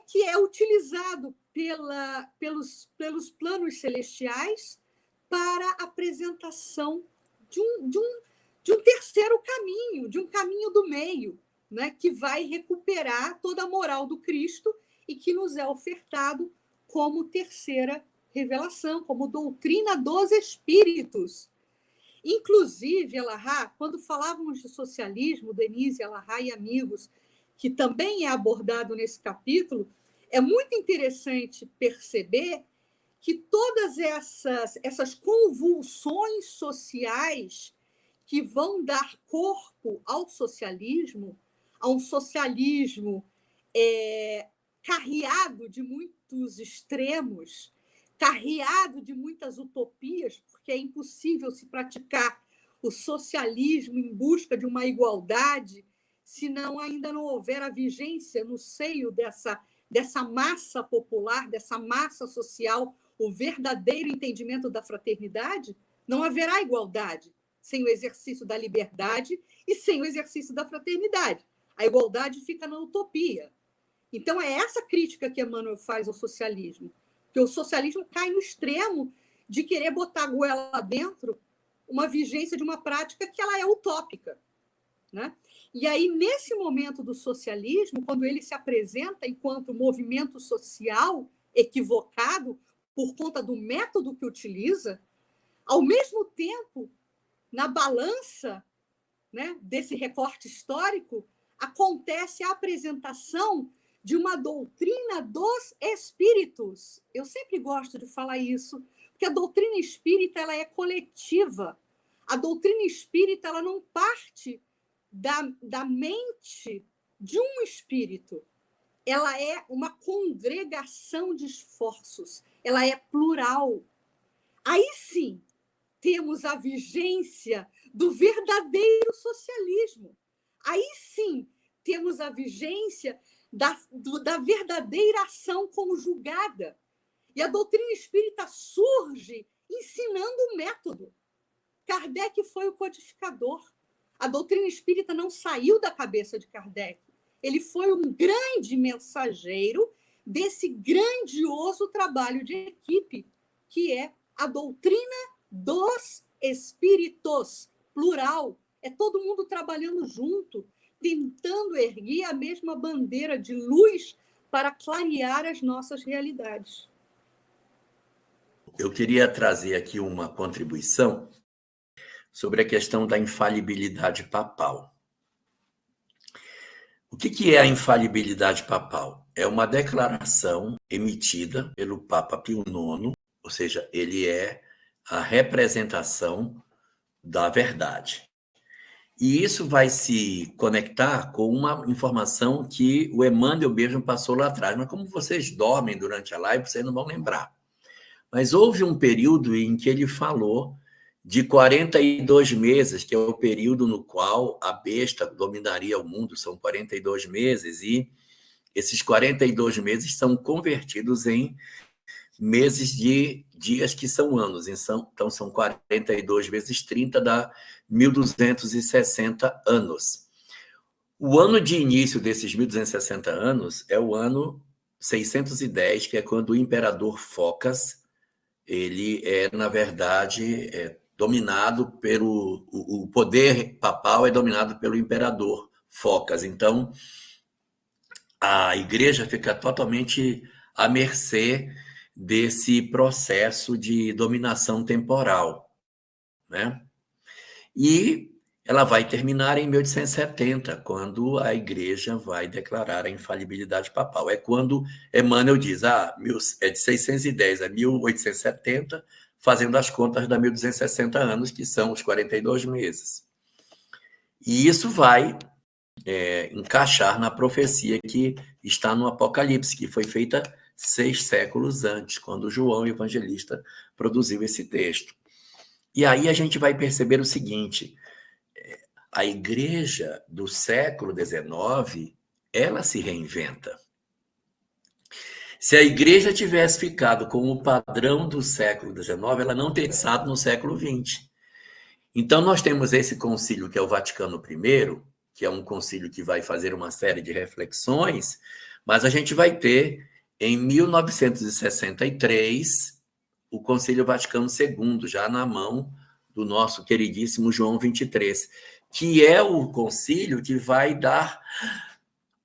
que é utilizado pelos planos celestiais para a apresentação de um terceiro caminho, de um caminho do meio, né, que vai recuperar toda a moral do Cristo e que nos é ofertado como terceira revelação, como doutrina dos espíritos. Inclusive, Elarrat, quando falávamos de socialismo, Denise, Elarrat e amigos, que também é abordado nesse capítulo, é muito interessante perceber que todas essas convulsões sociais que vão dar corpo ao socialismo, a um socialismo carreado de muitos extremos, carreado de muitas utopias, porque é impossível se praticar o socialismo em busca de uma igualdade se ainda não houver a vigência no seio dessa massa popular, dessa massa social, o verdadeiro entendimento da fraternidade. Não haverá igualdade sem o exercício da liberdade e sem o exercício da fraternidade. A igualdade fica na utopia. Então, é essa crítica que Emmanuel faz ao socialismo, que o socialismo cai no extremo de querer botar a goela dentro uma vigência de uma prática que ela é utópica, né? E aí, nesse momento do socialismo, quando ele se apresenta enquanto movimento social equivocado por conta do método que utiliza, ao mesmo tempo, na balança, né, desse recorte histórico, acontece a apresentação de uma doutrina dos espíritos. Eu sempre gosto de falar isso, porque a doutrina espírita ela é coletiva. A doutrina espírita ela não parte da mente de um espírito. Ela é uma congregação de esforços. Ela é plural. Aí sim, temos a vigência do verdadeiro socialismo. Aí sim, temos a vigência da verdadeira ação conjugada. E a doutrina espírita surge ensinando o método. Kardec foi o codificador. A doutrina espírita não saiu da cabeça de Kardec. Ele foi um grande mensageiro desse grandioso trabalho de equipe, que é a doutrina dos espíritos, plural. É todo mundo trabalhando junto, tentando erguer a mesma bandeira de luz para clarear as nossas realidades. Eu queria trazer aqui uma contribuição sobre a questão da infalibilidade papal. O que é a infalibilidade papal? É uma declaração emitida pelo Papa Pio IX, ou seja, ele é a representação da verdade. E isso vai se conectar com uma informação que o Emmanuel mesmo passou lá atrás. Mas como vocês dormem durante a live, vocês não vão lembrar. Mas houve um período em que ele falou de 42 meses, que é o período no qual a besta dominaria o mundo. São 42 meses, e esses 42 meses são convertidos em meses de dias que são anos. Então, são 42 vezes 30, dá 1.260 anos. O ano de início desses 1.260 anos é o ano 610, que é quando o imperador Focas, ele na verdade, dominado pelo... O poder papal é dominado pelo imperador Focas. Então, a igreja fica totalmente à mercê desse processo de dominação temporal, né? E ela vai terminar em 1870, quando a Igreja vai declarar a infalibilidade papal. É quando Emmanuel diz, é de 610 a 1870, fazendo as contas da 1260 anos, que são os 42 meses. E isso vai encaixar na profecia que está no Apocalipse, que foi feita 6 séculos antes, quando João Evangelista produziu esse texto. E aí a gente vai perceber o seguinte: a igreja do século XIX, ela se reinventa. Se a igreja tivesse ficado com o padrão do século XIX, ela não teria estado no século XX. Então, nós temos esse concílio, que é o Vaticano I, que é um concílio que vai fazer uma série de reflexões, mas a gente vai ter, em 1963, o Concílio Vaticano II, já na mão do nosso queridíssimo João XXIII, que é o concílio que vai dar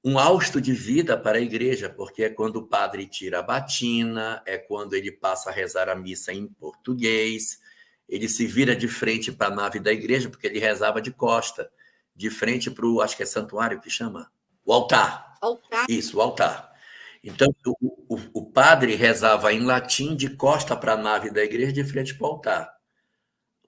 um hausto de vida para a igreja, porque é quando o padre tira a batina, é quando ele passa a rezar a missa em português, ele se vira de frente para a nave da igreja, porque ele rezava de costa, de frente para o, acho que é santuário que chama, o altar. Altar. Isso, o altar. Então, o padre rezava em latim de costa para a nave da igreja, de frente para o altar.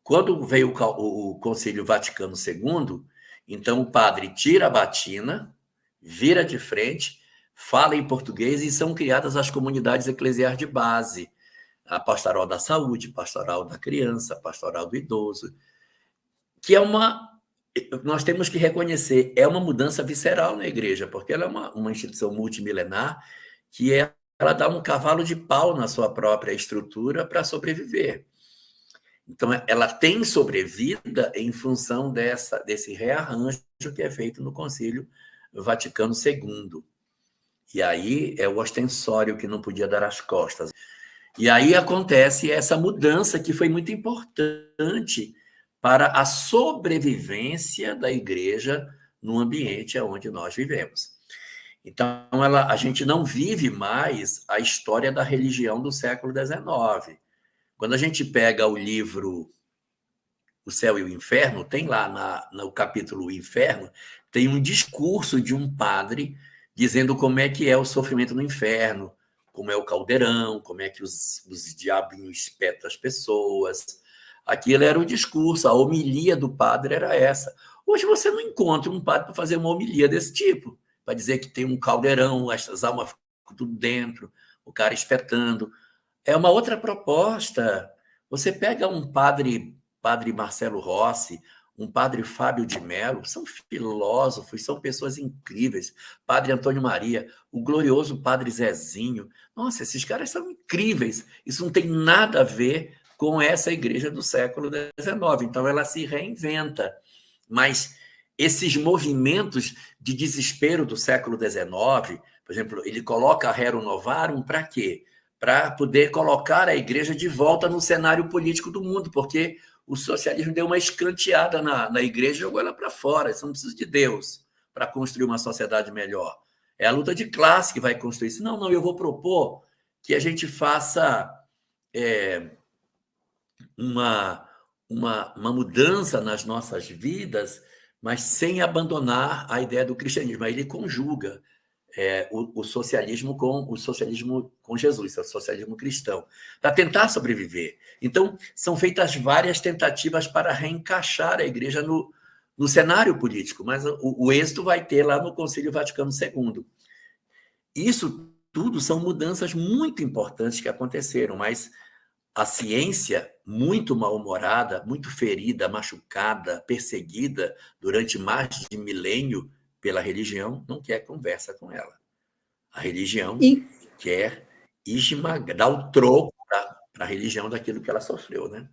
Quando veio o Concílio Vaticano II, então o padre tira a batina, vira de frente, fala em português, e são criadas as comunidades eclesiais de base, a pastoral da saúde, pastoral da criança, pastoral do idoso, que nós temos que reconhecer, é uma mudança visceral na igreja, porque ela é uma instituição multimilenar que ela dá um cavalo de pau na sua própria estrutura para sobreviver. Então, ela tem sobrevida em função desse rearranjo que é feito no Concílio Vaticano II. E aí é o ostensório que não podia dar as costas. E aí acontece essa mudança que foi muito importante para a sobrevivência da igreja no ambiente onde nós vivemos. Então, a gente não vive mais a história da religião do século XIX. Quando a gente pega o livro O Céu e o Inferno, tem lá no capítulo O Inferno, tem um discurso de um padre dizendo como é que é o sofrimento no inferno, como é o caldeirão, como é que os diabinhos espetam as pessoas. Aquilo era o discurso, a homilia do padre era essa. Hoje você não encontra um padre para fazer uma homilia desse tipo, para dizer que tem um caldeirão, as almas ficam tudo dentro, o cara espetando. É uma outra proposta. Você pega um padre Marcelo Rossi, um padre Fábio de Mello, são filósofos, são pessoas incríveis. Padre Antônio Maria, o glorioso padre Zezinho. Nossa, esses caras são incríveis. Isso não tem nada a ver com essa igreja do século XIX. Então, ela se reinventa. Mas esses movimentos de desespero do século XIX, por exemplo, ele coloca a Rerum Novarum para quê? Para poder colocar a igreja de volta no cenário político do mundo, porque o socialismo deu uma escanteada na igreja e jogou ela para fora. Isso não precisa de Deus para construir uma sociedade melhor. É a luta de classe que vai construir isso. Não, eu vou propor que a gente faça uma mudança nas nossas vidas, mas sem abandonar a ideia do cristianismo. Aí ele conjuga o socialismo com Jesus, o socialismo cristão, para tentar sobreviver. Então, são feitas várias tentativas para reencaixar a igreja no cenário político, mas o êxito vai ter lá no Concílio Vaticano II. Isso tudo são mudanças muito importantes que aconteceram, mas a ciência, muito mal-humorada, muito ferida, machucada, perseguida durante mais de milênio pela religião, não quer conversa com ela. A religião quer esmagar, dar o troco para a religião daquilo que ela sofreu, né?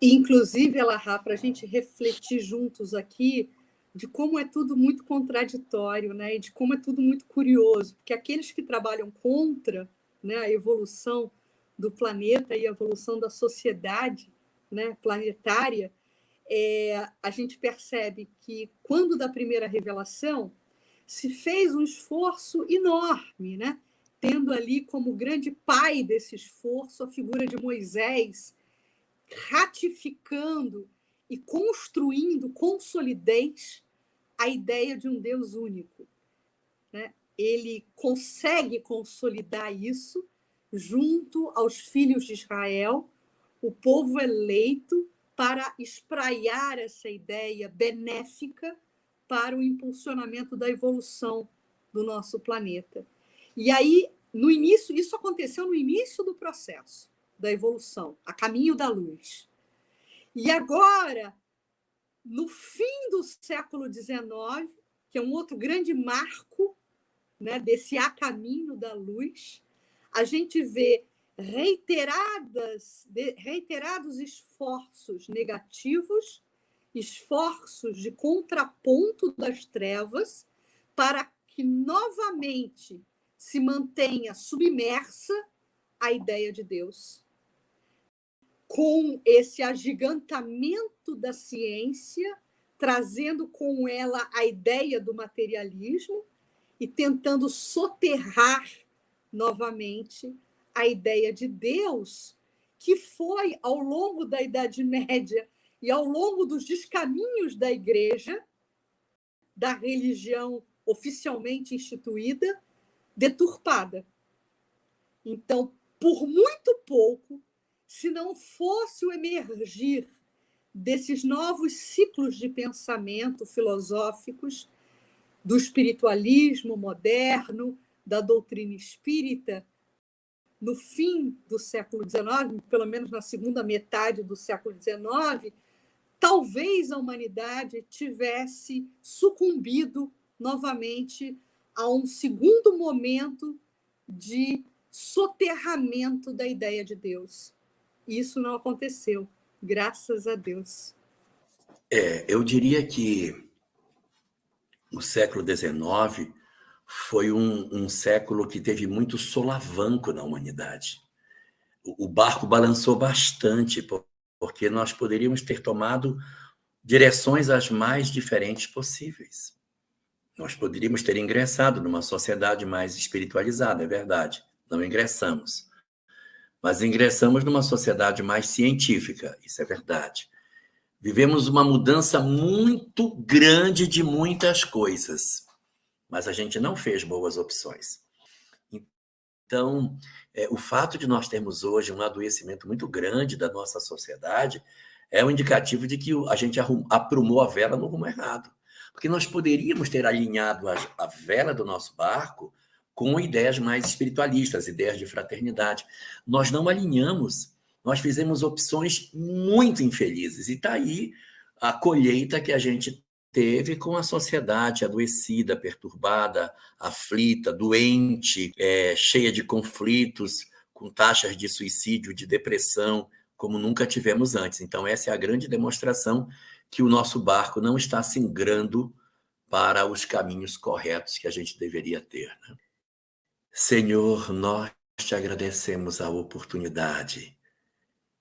Inclusive, Elahá, para a gente refletir juntos aqui de como é tudo muito contraditório, né? E de como é tudo muito curioso, porque aqueles que trabalham contra, né, a evolução do planeta e a evolução da sociedade, né, planetária, a gente percebe que, quando da primeira revelação, se fez um esforço enorme, né? Tendo ali como grande pai desse esforço a figura de Moisés, ratificando e construindo com solidez a ideia de um Deus único, né? Ele consegue consolidar isso junto aos filhos de Israel, o povo eleito, para espraiar essa ideia benéfica para o impulsionamento da evolução do nosso planeta. E aí, no início, isso aconteceu no início do processo da evolução, a caminho da luz. E agora, no fim do século XIX, que é um outro grande marco, né, desse a caminho da luz, a gente vê reiterados esforços negativos, esforços de contraponto das trevas, para que novamente se mantenha submersa a ideia de Deus, com esse agigantamento da ciência, trazendo com ela a ideia do materialismo e tentando soterrar novamente a ideia de Deus, que foi, ao longo da Idade Média e ao longo dos descaminhos da Igreja, da religião oficialmente instituída, deturpada. Então, por muito pouco, se não fosse o emergir desses novos ciclos de pensamento filosóficos, do espiritualismo moderno, da doutrina espírita, no fim do século XIX, pelo menos na segunda metade do século XIX, talvez a humanidade tivesse sucumbido novamente a um segundo momento de soterramento da ideia de Deus. Isso não aconteceu, graças a Deus. Eu diria que o século XIX foi um século que teve muito solavanco na humanidade. O barco balançou bastante, porque nós poderíamos ter tomado direções as mais diferentes possíveis. Nós poderíamos ter ingressado numa sociedade mais espiritualizada, é verdade, não ingressamos. Mas ingressamos numa sociedade mais científica, isso é verdade. Vivemos uma mudança muito grande de muitas coisas, mas a gente não fez boas opções. Então, o fato de nós termos hoje um adoecimento muito grande da nossa sociedade é um indicativo de que a gente aprumou a vela no rumo errado. Porque nós poderíamos ter alinhado a vela do nosso barco com ideias mais espiritualistas, ideias de fraternidade. Nós não alinhamos, nós fizemos opções muito infelizes. E está aí a colheita que a gente teve com a sociedade adoecida, perturbada, aflita, doente, cheia de conflitos, com taxas de suicídio, de depressão, como nunca tivemos antes. Então, essa é a grande demonstração que o nosso barco não está singrando para os caminhos corretos que a gente deveria ter, né? Senhor, nós te agradecemos a oportunidade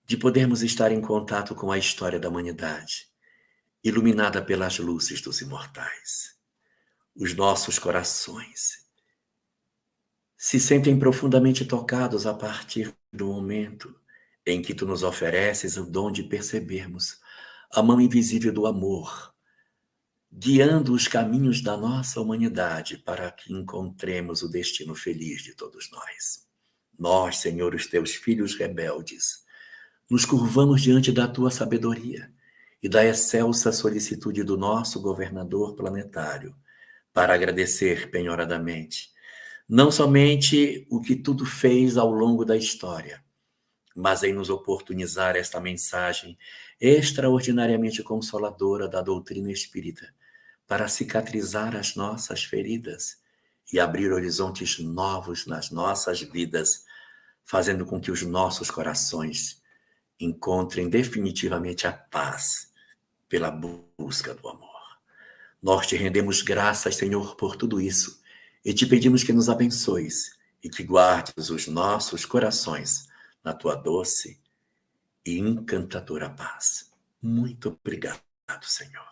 de podermos estar em contato com a história da humanidade, iluminada pelas luzes dos imortais. Os nossos corações se sentem profundamente tocados a partir do momento em que tu nos ofereces o dom de percebermos a mão invisível do amor, guiando os caminhos da nossa humanidade para que encontremos o destino feliz de todos nós. Nós, Senhor, os teus filhos rebeldes, nos curvamos diante da tua sabedoria e da excelsa solicitude do nosso governador planetário para agradecer penhoradamente não somente o que tudo fez ao longo da história, mas em nos oportunizar esta mensagem extraordinariamente consoladora da doutrina espírita para cicatrizar as nossas feridas e abrir horizontes novos nas nossas vidas, fazendo com que os nossos corações encontrem definitivamente a paz pela busca do amor. Nós te rendemos graças, Senhor, por tudo isso e te pedimos que nos abençoes e que guardes os nossos corações na tua doce e encantadora paz. Muito obrigado, Senhor.